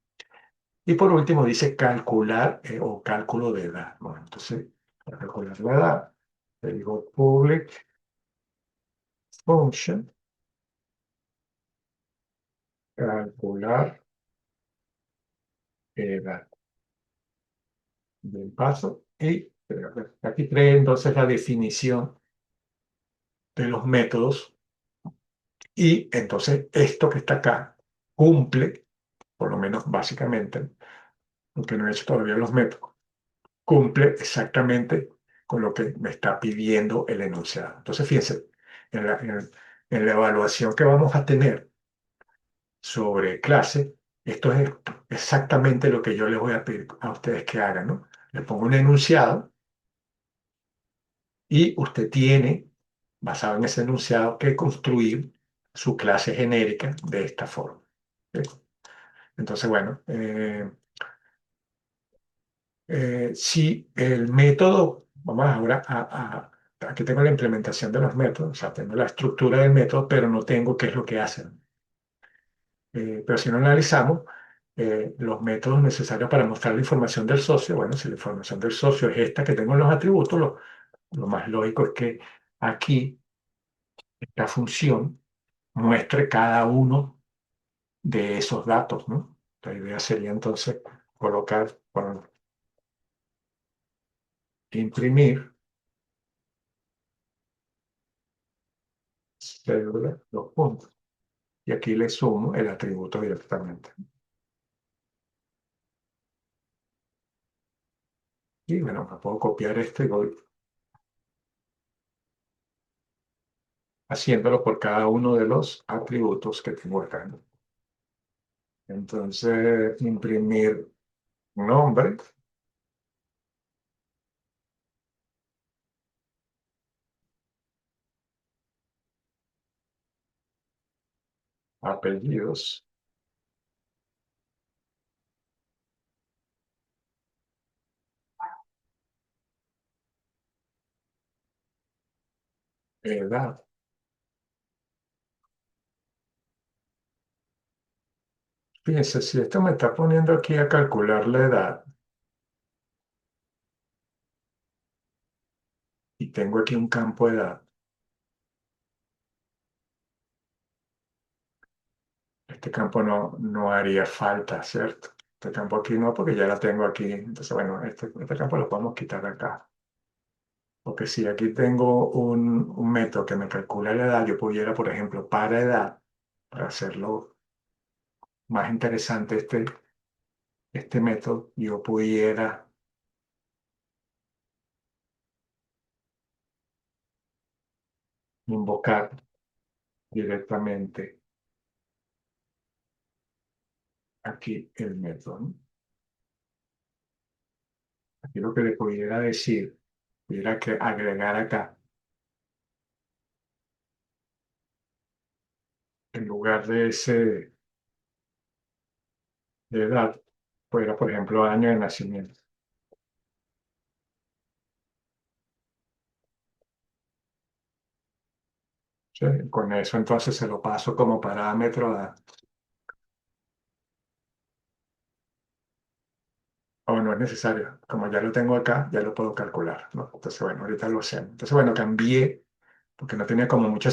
Y por último dice calcular o cálculo de edad. Bueno, entonces, para calcular la edad, le digo public function, calcular edad del paso, y aquí trae entonces la definición de los métodos, y entonces esto que está acá cumple, por lo menos básicamente, porque no he hecho todavía los métodos, cumple exactamente con lo que me está pidiendo el enunciado. Entonces, fíjense, en la evaluación que vamos a tener sobre clase, esto es exactamente lo que yo les voy a pedir a ustedes que hagan, ¿no? Les pongo un enunciado y usted tiene, basado en ese enunciado, que construir su clase genérica de esta forma. ¿Sí? Entonces, bueno, si el método, vamos ahora a aquí tengo la implementación de los métodos, o sea, tengo la estructura del método, pero no tengo qué es lo que hacen. Pero si no analizamos los métodos necesarios para mostrar la información del socio, bueno, si la información del socio es esta que tengo en los atributos, lo más lógico es que aquí esta función muestre cada uno de esos datos, ¿no? La idea sería entonces colocar, bueno, imprimir cédula, los puntos. Y aquí le sumo el atributo directamente. Y bueno, me puedo copiar esto y voy haciéndolo por cada uno de los atributos que tengo acá, ¿no? Entonces, imprimir nombre, apellidos, edad. Fíjense, si esto me está poniendo aquí a calcular la edad y tengo aquí un campo de edad, este campo no haría falta, ¿cierto? Este campo aquí no, porque ya la tengo aquí. Entonces, bueno, este campo lo podemos quitar acá. Porque si aquí tengo un método que me calcula la edad, yo pudiera, por ejemplo, para edad, para hacerlo más interesante este método, yo pudiera invocar directamente aquí el método, ¿no? Aquí lo que le pudiera decir, pudiera que agregar acá, en lugar de ese de edad, fuera, por ejemplo, año de nacimiento. ¿Sí? Con eso entonces se lo paso como parámetro o no es necesario. Como ya lo tengo acá, ya lo puedo calcular, ¿no? Entonces, bueno, ahorita lo hacemos. Entonces, bueno, cambié, porque no tenía como mucho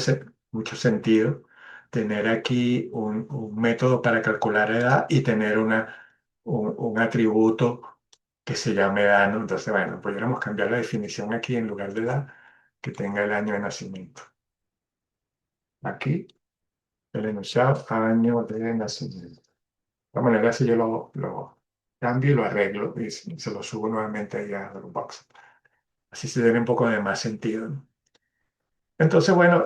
sentido tener aquí un método para calcular edad y tener un atributo que se llame edad, ¿no? Entonces, bueno, pudiéramos cambiar la definición aquí en lugar de edad, que tenga el año de nacimiento. Aquí, el enunciado, año de nacimiento. De esta manera, si yo lo cambio y lo arreglo y se lo subo nuevamente ahí a Dropbox. Así se tiene un poco de más sentido, ¿no? Entonces, bueno,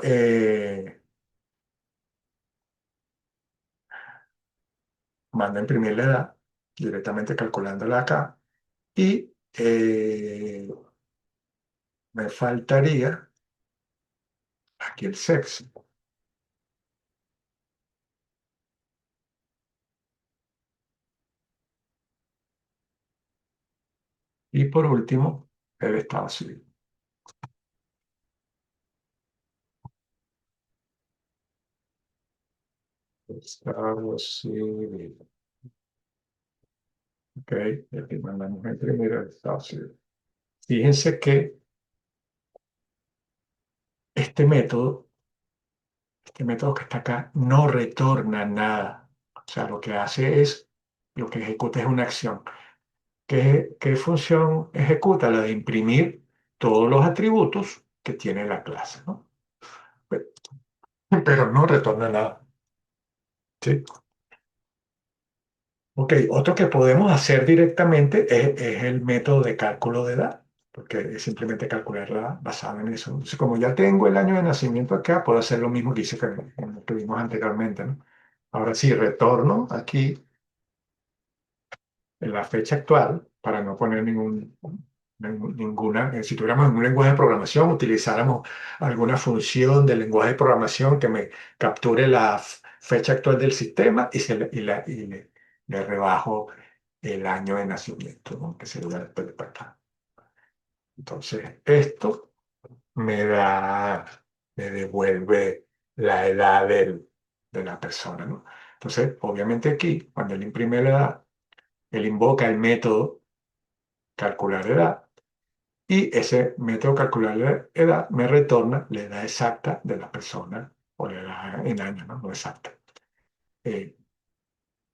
mando a imprimir la edad, directamente calculándola acá, y me faltaría aquí el sexo. Y por último, el estado civil. Estado civil. Ok, y aquí mandamos a imprimir el estado civil. Fíjense que este método, este método que está acá, no retorna nada. O sea, lo que hace es, lo que ejecuta es una acción. ¿Qué función ejecuta? La de imprimir todos los atributos que tiene la clase, ¿no? Pe- Pero no retorna nada. ¿Sí? Ok, otro que podemos hacer directamente es el método de cálculo de edad, porque es simplemente calcularla basada en eso. Entonces, como ya tengo el año de nacimiento acá, puedo hacer lo mismo que hice en lo que vimos anteriormente, ¿no? Ahora sí, retorno aquí en la fecha actual, para no poner ninguna, si tuviéramos un lenguaje de programación, utilizáramos alguna función del lenguaje de programación que me capture la fecha actual del sistema le rebajo el año de nacimiento, ¿no? Que sería después de acá. Entonces, esto me me devuelve la edad de la persona, ¿no? Entonces, obviamente aquí, cuando él imprime la edad, él invoca el método calcular edad y ese método calcular la edad me retorna la edad exacta de la persona o la edad en años, ¿no? No exacta. Eh,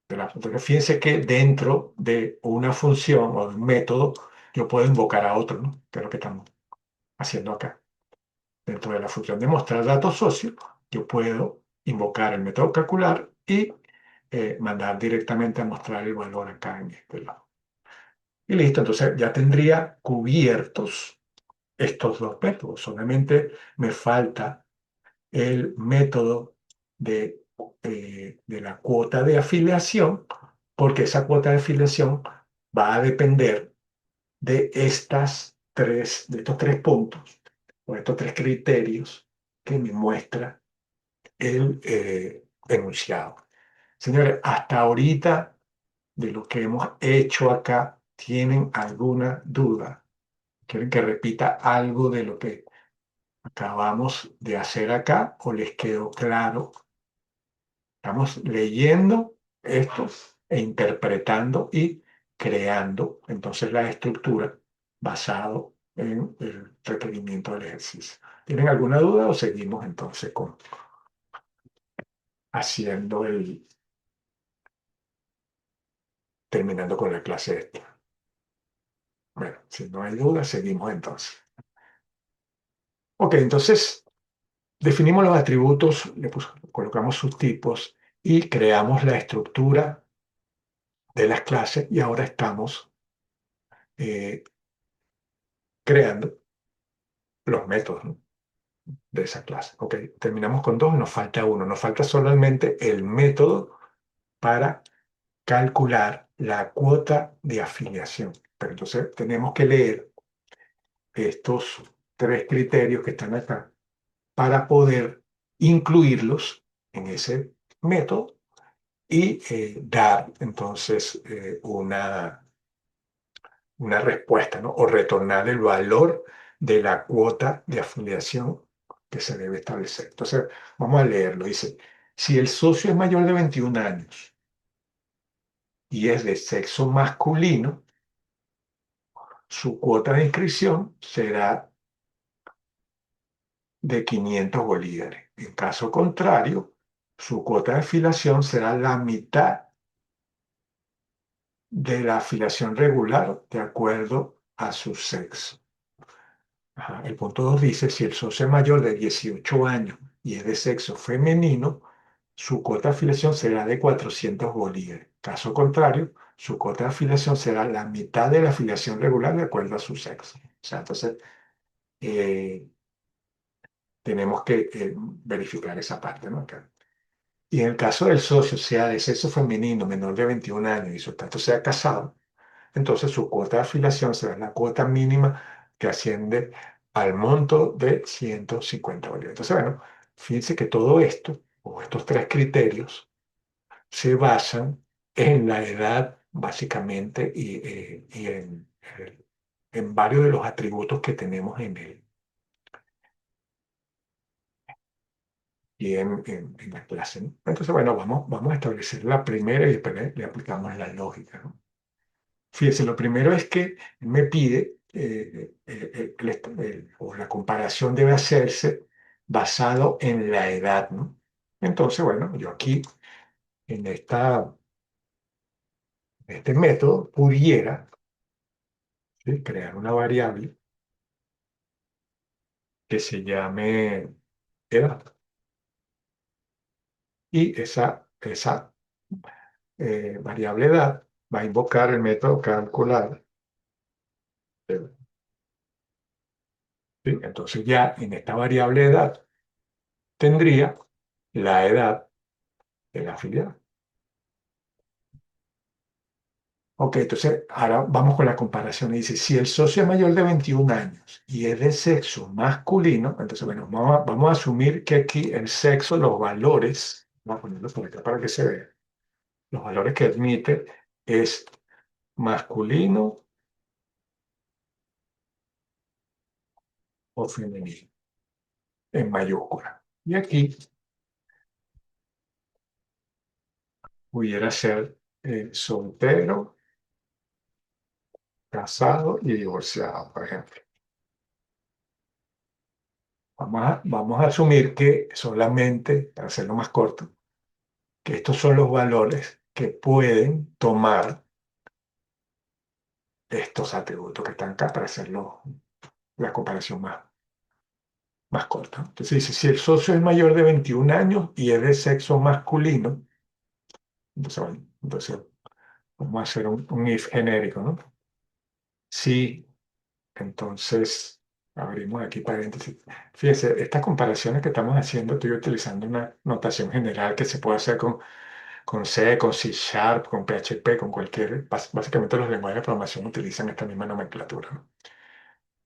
entonces, fíjense que dentro de una función o de un método, yo puedo invocar a otro, ¿no? Que es lo que estamos haciendo acá. Dentro de la función de mostrar datos socios, yo puedo invocar el método calcular y mandar directamente a mostrar el valor acá en este lado. Y listo, entonces ya tendría cubiertos estos dos métodos. Solamente me falta el método de la cuota de afiliación, porque esa cuota de afiliación va a depender de estos tres puntos, o estos tres criterios que me muestra el enunciado. Señores, hasta ahorita de lo que hemos hecho acá, ¿tienen alguna duda? ¿Quieren que repita algo de lo que acabamos de hacer acá o les quedó claro? Estamos leyendo esto e interpretando y creando entonces la estructura basado en el requerimiento del ejercicio. ¿Tienen alguna duda o seguimos entonces haciendo terminando con la clase esta? Bueno, si no hay duda, seguimos entonces. Ok, entonces definimos los atributos, colocamos sus tipos y creamos la estructura de las clases y ahora estamos eh, creando los métodos, ¿no? De esa clase. Ok, terminamos con dos, nos falta uno, nos falta solamente el método para calcular la cuota de afiliación. Pero entonces tenemos que leer estos tres criterios que están acá para poder incluirlos en ese método y dar entonces una respuesta, ¿no? O retornar el valor de la cuota de afiliación que se debe establecer. Entonces, vamos a leerlo. Dice, si el socio es mayor de 21 años y es de sexo masculino, su cuota de inscripción será de 500 bolívares. En caso contrario, su cuota de afiliación será la mitad de la afiliación regular de acuerdo a su sexo. Ajá. El punto 2 dice, si el socio es mayor de 18 años y es de sexo femenino, su cuota de afiliación será de 400 bolívares. Caso contrario, su cuota de afiliación será la mitad de la afiliación regular de acuerdo a su sexo. O sea, entonces, eh, tenemos que verificar esa parte, ¿no? Acá. Y en el caso del socio, sea de sexo femenino, menor de 21 años y su tanto sea casado, entonces su cuota de afiliación será la cuota mínima que asciende al monto de 150 bolívares. Entonces, bueno, fíjense que todo esto, o estos tres criterios, se basan en la edad, básicamente, en varios de los atributos que tenemos en la clase, ¿no? Entonces, bueno, vamos a establecer la primera y después le aplicamos la lógica, ¿no? Fíjese, lo primero es que me pide, o la comparación debe hacerse basado en la edad, ¿no? Entonces, bueno, yo aquí en este método pudiera, ¿sí?, crear una variable que se llame edad. Y esa variable edad va a invocar el método calcular. ¿Sí? Entonces ya en esta variable edad tendría la edad del afiliado. Ok, entonces ahora vamos con la comparación. Y dice, si el socio es mayor de 21 años y es de sexo masculino, entonces, bueno, vamos a asumir que aquí el sexo, los valores, vamos a ponerlos por acá para que se vea, los valores que admite es masculino o femenino. en mayúscula. Y aquí pudiera ser soltero, casado y divorciado, por ejemplo. Vamos a asumir que solamente, para hacerlo más corto, que estos son los valores que pueden tomar estos atributos que están acá para hacerlo la comparación más corta. Entonces dice, si el socio es mayor de 21 años y es de sexo masculino, entonces, bueno, entonces vamos a hacer un if genérico, ¿no? Si entonces abrimos aquí paréntesis. Fíjense, estas comparaciones que estamos haciendo, estoy utilizando una notación general que se puede hacer con C, con C Sharp, con PHP, con cualquier, básicamente los lenguajes de programación utilizan esta misma nomenclatura, ¿no?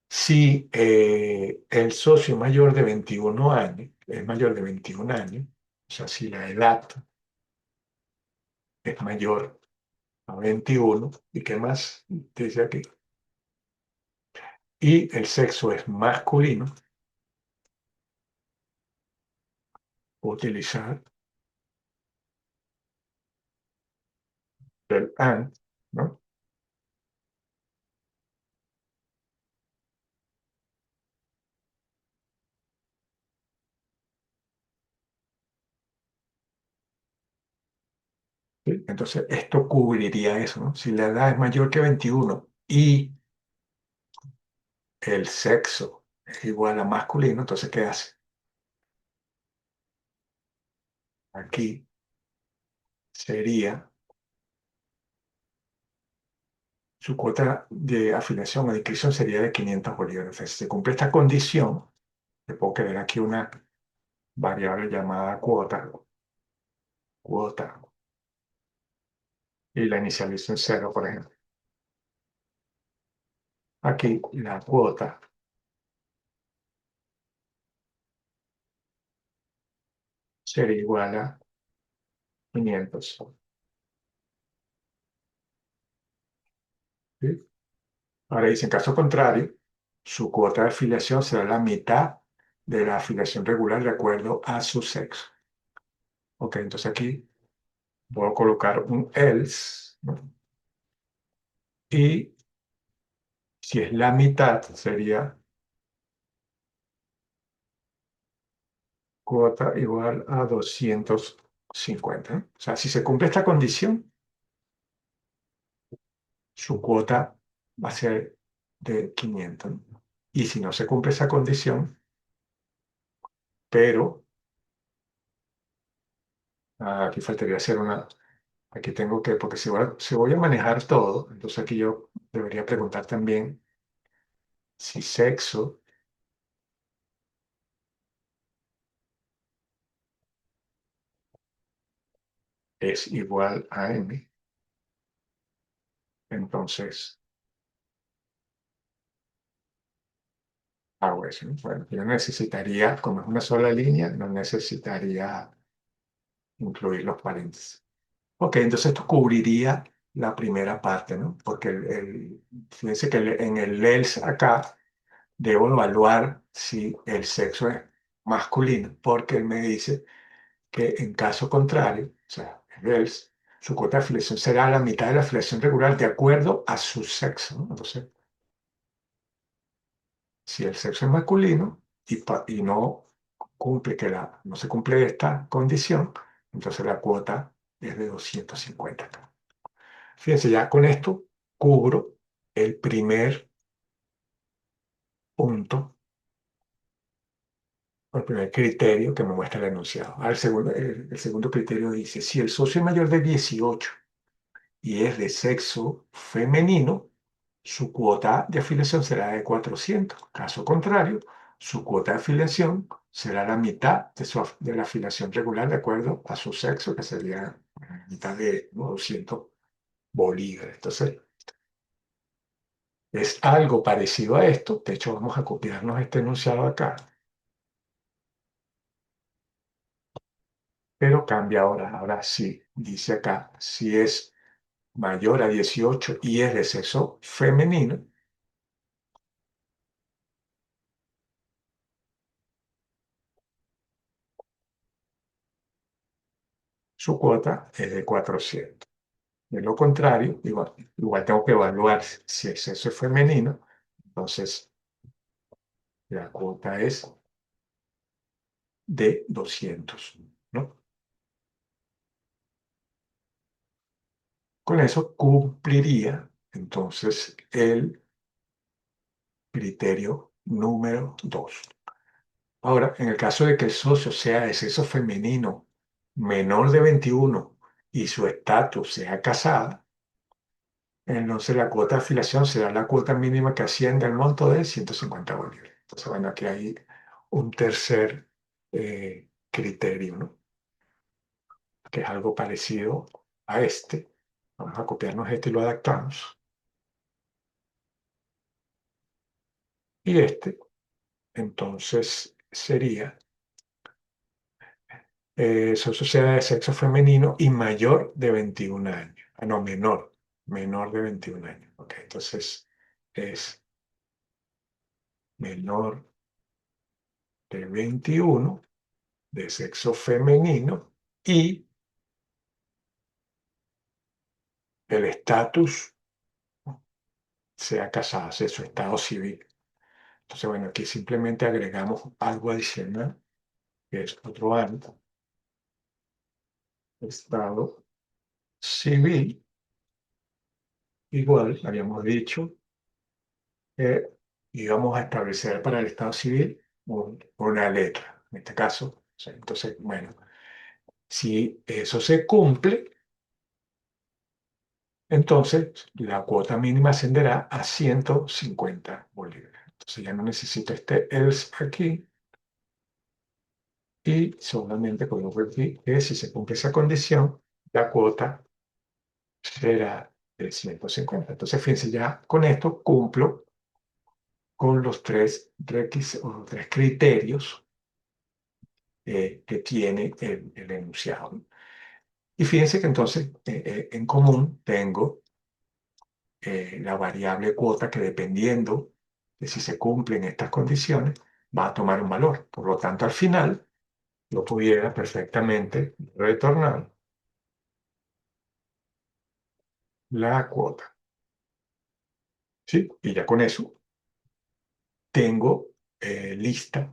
Si el socio mayor de 21 años, es mayor de 21 años, o sea, si la edad es mayor a 21, ¿y qué más dice aquí? Y el sexo es masculino, utilizar el AND, ¿no? ¿Sí? Entonces, esto cubriría eso, ¿no? Si la edad es mayor que 21 y el sexo es igual a masculino, entonces, ¿qué hace? Aquí sería su cuota de afiliación o de inscripción sería de 500 bolívares. Entonces, si se cumple esta condición, le puedo crear aquí una variable llamada cuota, y la inicializo en cero, por ejemplo. Aquí la cuota sería igual a 500. ¿Sí? Ahora dice, en caso contrario, su cuota de afiliación será la mitad de la afiliación regular de acuerdo a su sexo. Ok, entonces aquí puedo colocar un else, ¿no? Y si es la mitad, sería cuota igual a 250, ¿no? O sea, si se cumple esta condición, su cuota va a ser de 500, ¿no? Y si no se cumple esa condición, pero aquí faltaría hacer una. Aquí tengo que, porque si voy a manejar todo, entonces aquí yo debería preguntar también si sexo es igual a m. Entonces hago eso, ¿no? Bueno, yo necesitaría, como es una sola línea, no necesitaría incluir los paréntesis. Ok, entonces esto cubriría la primera parte, ¿no? Porque fíjense que en el else acá debo evaluar si el sexo es masculino, porque él me dice que en caso contrario, o sea, el else, su cuota de afiliación será la mitad de la afiliación regular de acuerdo a su sexo, ¿no? Entonces, si el sexo es masculino y no se cumple esta condición, entonces la cuota es de 250. Fíjense, ya con esto cubro el primer punto, el primer criterio que me muestra el enunciado. Ahora, el segundo criterio dice, si el socio es mayor de 18 y es de sexo femenino, su cuota de afiliación será de 400. Caso contrario, su cuota de afiliación será la mitad de la afiliación regular de acuerdo a su sexo, que sería la mitad de, ¿no?, 200 bolívares. Entonces, es algo parecido a esto. De hecho, vamos a copiarnos este enunciado acá, pero cambia ahora. Ahora sí, dice acá, si es mayor a 18 y es de sexo femenino, su cuota es de 400. De lo contrario, igual tengo que evaluar si el sexo es femenino, entonces la cuota es de 200, ¿no? Con eso cumpliría entonces el criterio número 2. Ahora, en el caso de que el socio sea de sexo femenino menor de 21 y su estatus sea casada, entonces la cuota de afiliación será la cuota mínima que asciende al monto de 150 bolívares. Entonces, bueno, aquí hay un tercer criterio, ¿no? Que es algo parecido a este. Vamos a copiarnos este y lo adaptamos. Y este, entonces, sería socio sea de sexo femenino y mayor de 21 años. Ah, no, menor de 21 años. Ok, entonces es menor de 21 de sexo femenino y el estatus sea casado, sea su estado civil. Entonces, bueno, aquí simplemente agregamos algo adicional, que es otro ANT, estado civil, igual, habíamos dicho que íbamos a establecer para el estado civil una letra, en este caso. O sea, entonces, bueno, si eso se cumple, entonces la cuota mínima ascenderá a 150 bolívares. Entonces ya no necesito este else aquí y solamente coloco aquí que si se cumple esa condición, la cuota será de 150. Entonces, fíjense, ya con esto cumplo con los tres requisitos, los tres criterios que tiene el enunciado. Y fíjense que entonces en común tengo la variable cuota que dependiendo de si se cumplen estas condiciones, va a tomar un valor. Por lo tanto, al final, yo pudiera perfectamente retornar la cuota. ¿Sí? Y ya con eso tengo lista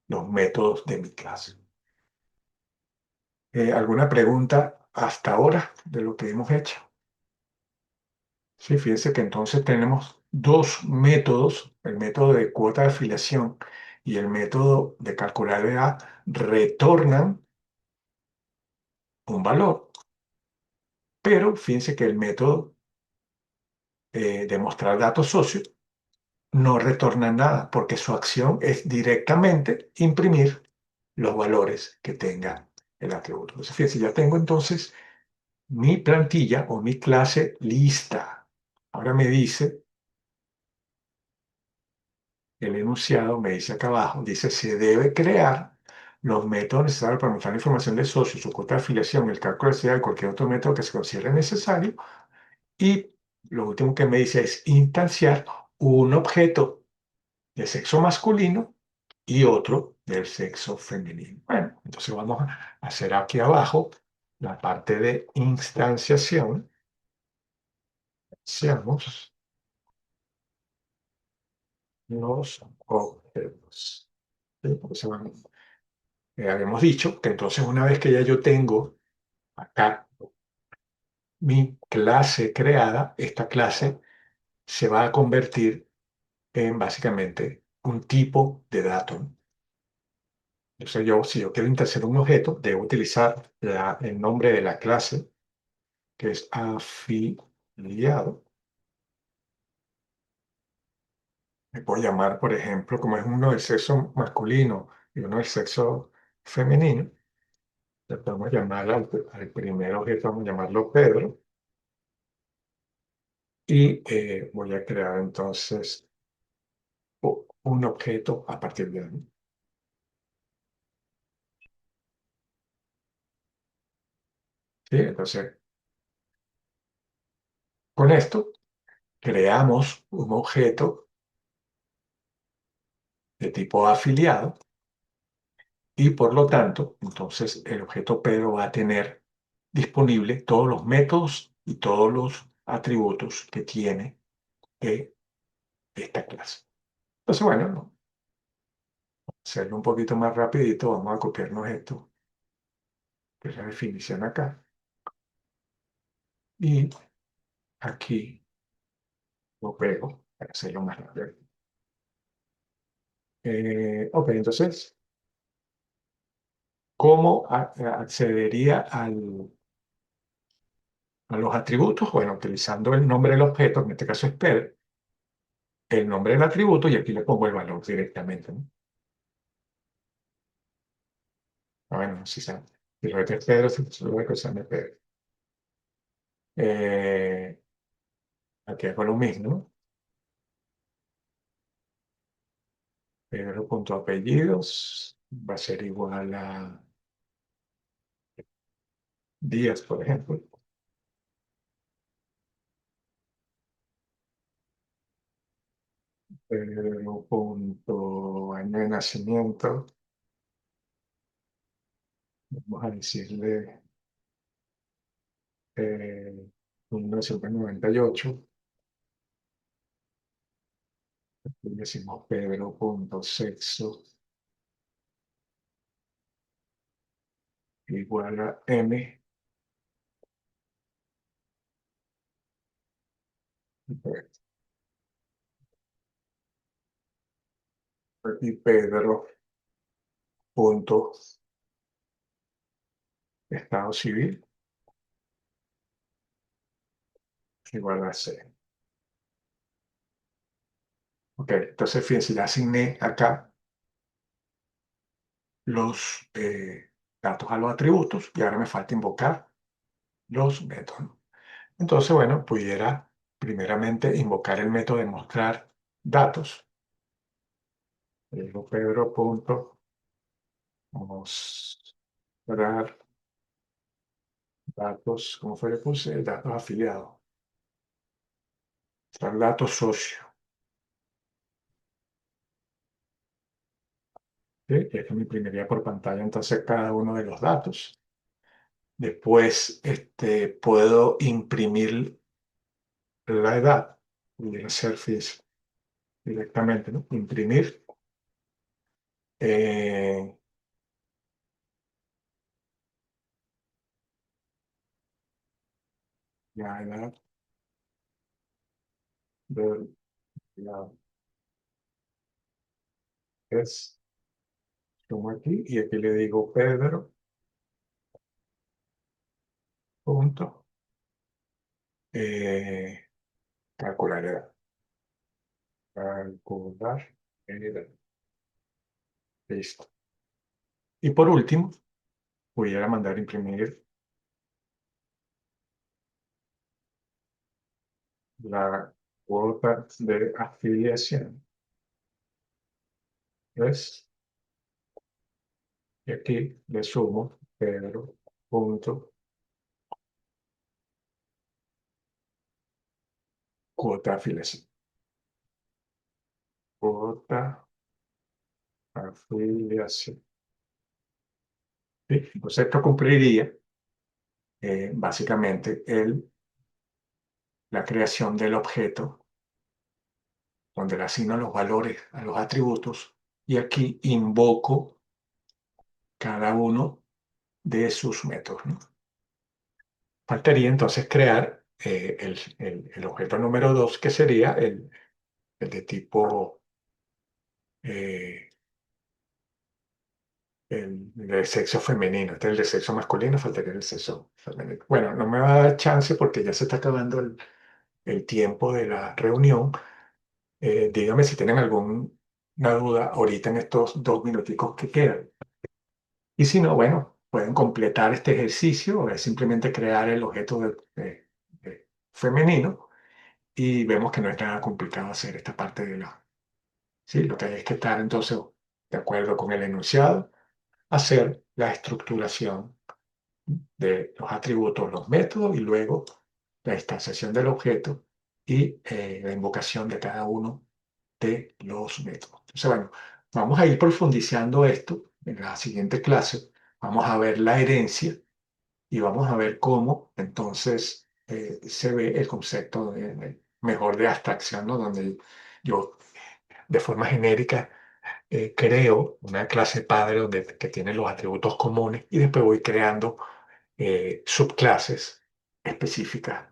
los métodos de mi clase. ¿Alguna pregunta hasta ahora de lo que hemos hecho? Sí, fíjense que entonces tenemos dos métodos, el método de cuota de afiliación y el método de calcular edad, retornan un valor, pero fíjense que el método de mostrar datos socios no retorna nada porque su acción es directamente imprimir los valores que tenga el atributo. Entonces, fíjense, ya tengo entonces mi plantilla o mi clase lista. Ahora me dice el enunciado, me dice acá abajo, dice, se debe crear los métodos necesarios para mostrar la información del socio, su cuota de afiliación, el cálculo de necesidad y cualquier otro método que se considere necesario. Y lo último que me dice es instanciar un objeto de sexo masculino y otro del sexo femenino. Bueno, entonces vamos a hacer aquí abajo la parte de instanciación. Seamos los objetos. ¿Sí? Porque habíamos dicho que entonces una vez que ya yo tengo acá mi clase creada, esta clase se va a convertir en básicamente un tipo de dato. Entonces yo, si yo quiero introducir un objeto, debo utilizar el nombre de la clase, que es afiliado. Me puedo llamar, por ejemplo, como es uno del sexo masculino y uno del sexo femenino, le podemos llamar al primer objeto, vamos a llamarlo Pedro, y voy a crear entonces un objeto a partir de ahí. ¿Sí? Entonces, con esto creamos un objeto de tipo afiliado y por lo tanto, entonces el objeto Pedro va a tener disponible todos los métodos y todos los atributos que tiene eh, esta clase. Entonces, bueno, ¿no? Hacerlo un poquito más rapidito, vamos a copiarnos esto, que es la definición acá, y aquí lo pego para hacerlo más rápido. Ok, entonces, ¿cómo accedería a los atributos? Bueno, utilizando el nombre del objeto, en este caso es Pedro, el nombre del atributo y aquí le pongo el valor directamente, ¿no? Bueno, si se, si lo que es Pedro, si lo que se llama Pedro. Eh, Aquí hago lo mismo, ¿no? Pedro.apellidos va a ser igual a Díaz, por ejemplo. Pedro.año de nacimiento, vamos a decirle 1998. Y decimos Pedro.sexo igual a M. Y Pedro.estado civil igual a C. Ok, entonces fíjense, ya asigné acá los datos a los atributos y ahora me falta invocar los métodos. Entonces, bueno, pudiera primeramente invocar el método de mostrar datos. Digo Pedro.mostrar datos, ¿cómo fue? Le puse datos afiliados, mostrar datos socio. ¿Sí? Y esto me imprimiría por pantalla entonces cada uno de los datos. Después puedo imprimir la edad, pudiera hacer directamente, ¿no? Imprimir eh, la edad del la es, como aquí, y aquí le digo Pedro, punto, eh, calcular edad, calcular edad, listo. Y por último, pudiera mandar a imprimir la cuota de afiliación, ¿ves? Y aquí le sumo Pedro, punto, cuota de afiliación. Cuota afiliación. ¿Sí? Entonces esto cumpliría básicamente la creación del objeto donde le asigno los valores a los atributos y aquí invoco cada uno de sus métodos, ¿no? Faltaría entonces crear el objeto número 2 que sería el de tipo eh, el de sexo femenino. Este es el de sexo masculino, faltaría el sexo femenino. Bueno, no me va a dar chance porque ya se está acabando el tiempo de la reunión. Dígame si tienen alguna duda ahorita en estos 2 minuticos que quedan. Y si no, bueno, pueden completar este ejercicio, es simplemente crear el objeto femenino y vemos que no es nada complicado hacer esta parte de la... Sí, lo que hay es que estar entonces de acuerdo con el enunciado, hacer la estructuración de los atributos, los métodos y luego la instanciación del objeto y la invocación de cada uno de los métodos. Entonces, bueno, vamos a ir profundizando esto en la siguiente clase, vamos a ver la herencia y vamos a ver cómo entonces se ve el concepto mejor de abstracción, ¿no? Donde yo de forma genérica creo una clase padre que tiene los atributos comunes y después voy creando subclases específicas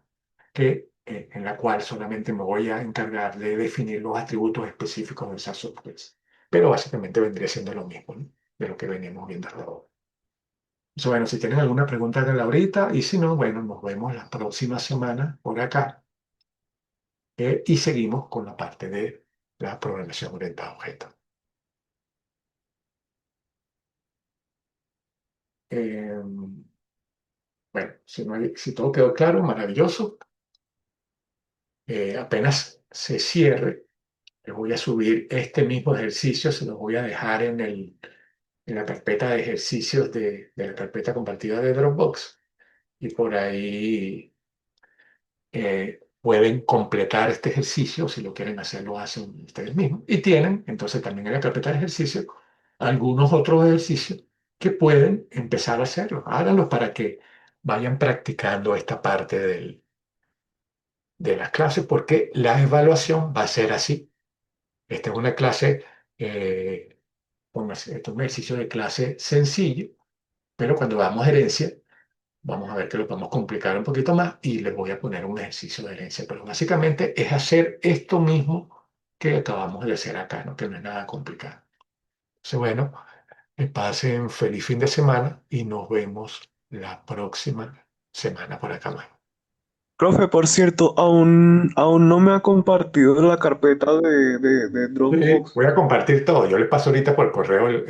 en la cual solamente me voy a encargar de definir los atributos específicos de esas subclases. Pero básicamente vendría siendo lo mismo, ¿no? De lo que veníamos viendo hasta ahora. Entonces, bueno, si tienen alguna pregunta, háganla ahorita y si no, bueno, nos vemos la próxima semana por acá y seguimos con la parte de la programación orientada a objetos. Eh, bueno, si todo quedó claro, maravilloso. Apenas se cierre, les voy a subir este mismo ejercicio, se los voy a dejar en la carpeta de ejercicios de la carpeta compartida de Dropbox y por ahí pueden completar este ejercicio, si lo quieren hacer, lo hacen ustedes mismos. Y tienen entonces también en la carpeta de ejercicios algunos otros ejercicios que pueden empezar a hacerlo. Háganlos para que vayan practicando esta parte de las clases, porque la evaluación va a ser así. Esta es una clase, esto es un ejercicio de clase sencillo, pero cuando damos herencia, vamos a ver que lo podemos complicar un poquito más y les voy a poner un ejercicio de herencia. Pero básicamente es hacer esto mismo que acabamos de hacer acá, ¿no? Que no es nada complicado. Entonces, bueno, que pasen feliz fin de semana y nos vemos la próxima semana por acá. Bueno. Profe, por cierto, aún no me ha compartido la carpeta de Sí, Dropbox. voy a compartir todo. Yo les paso ahorita por correo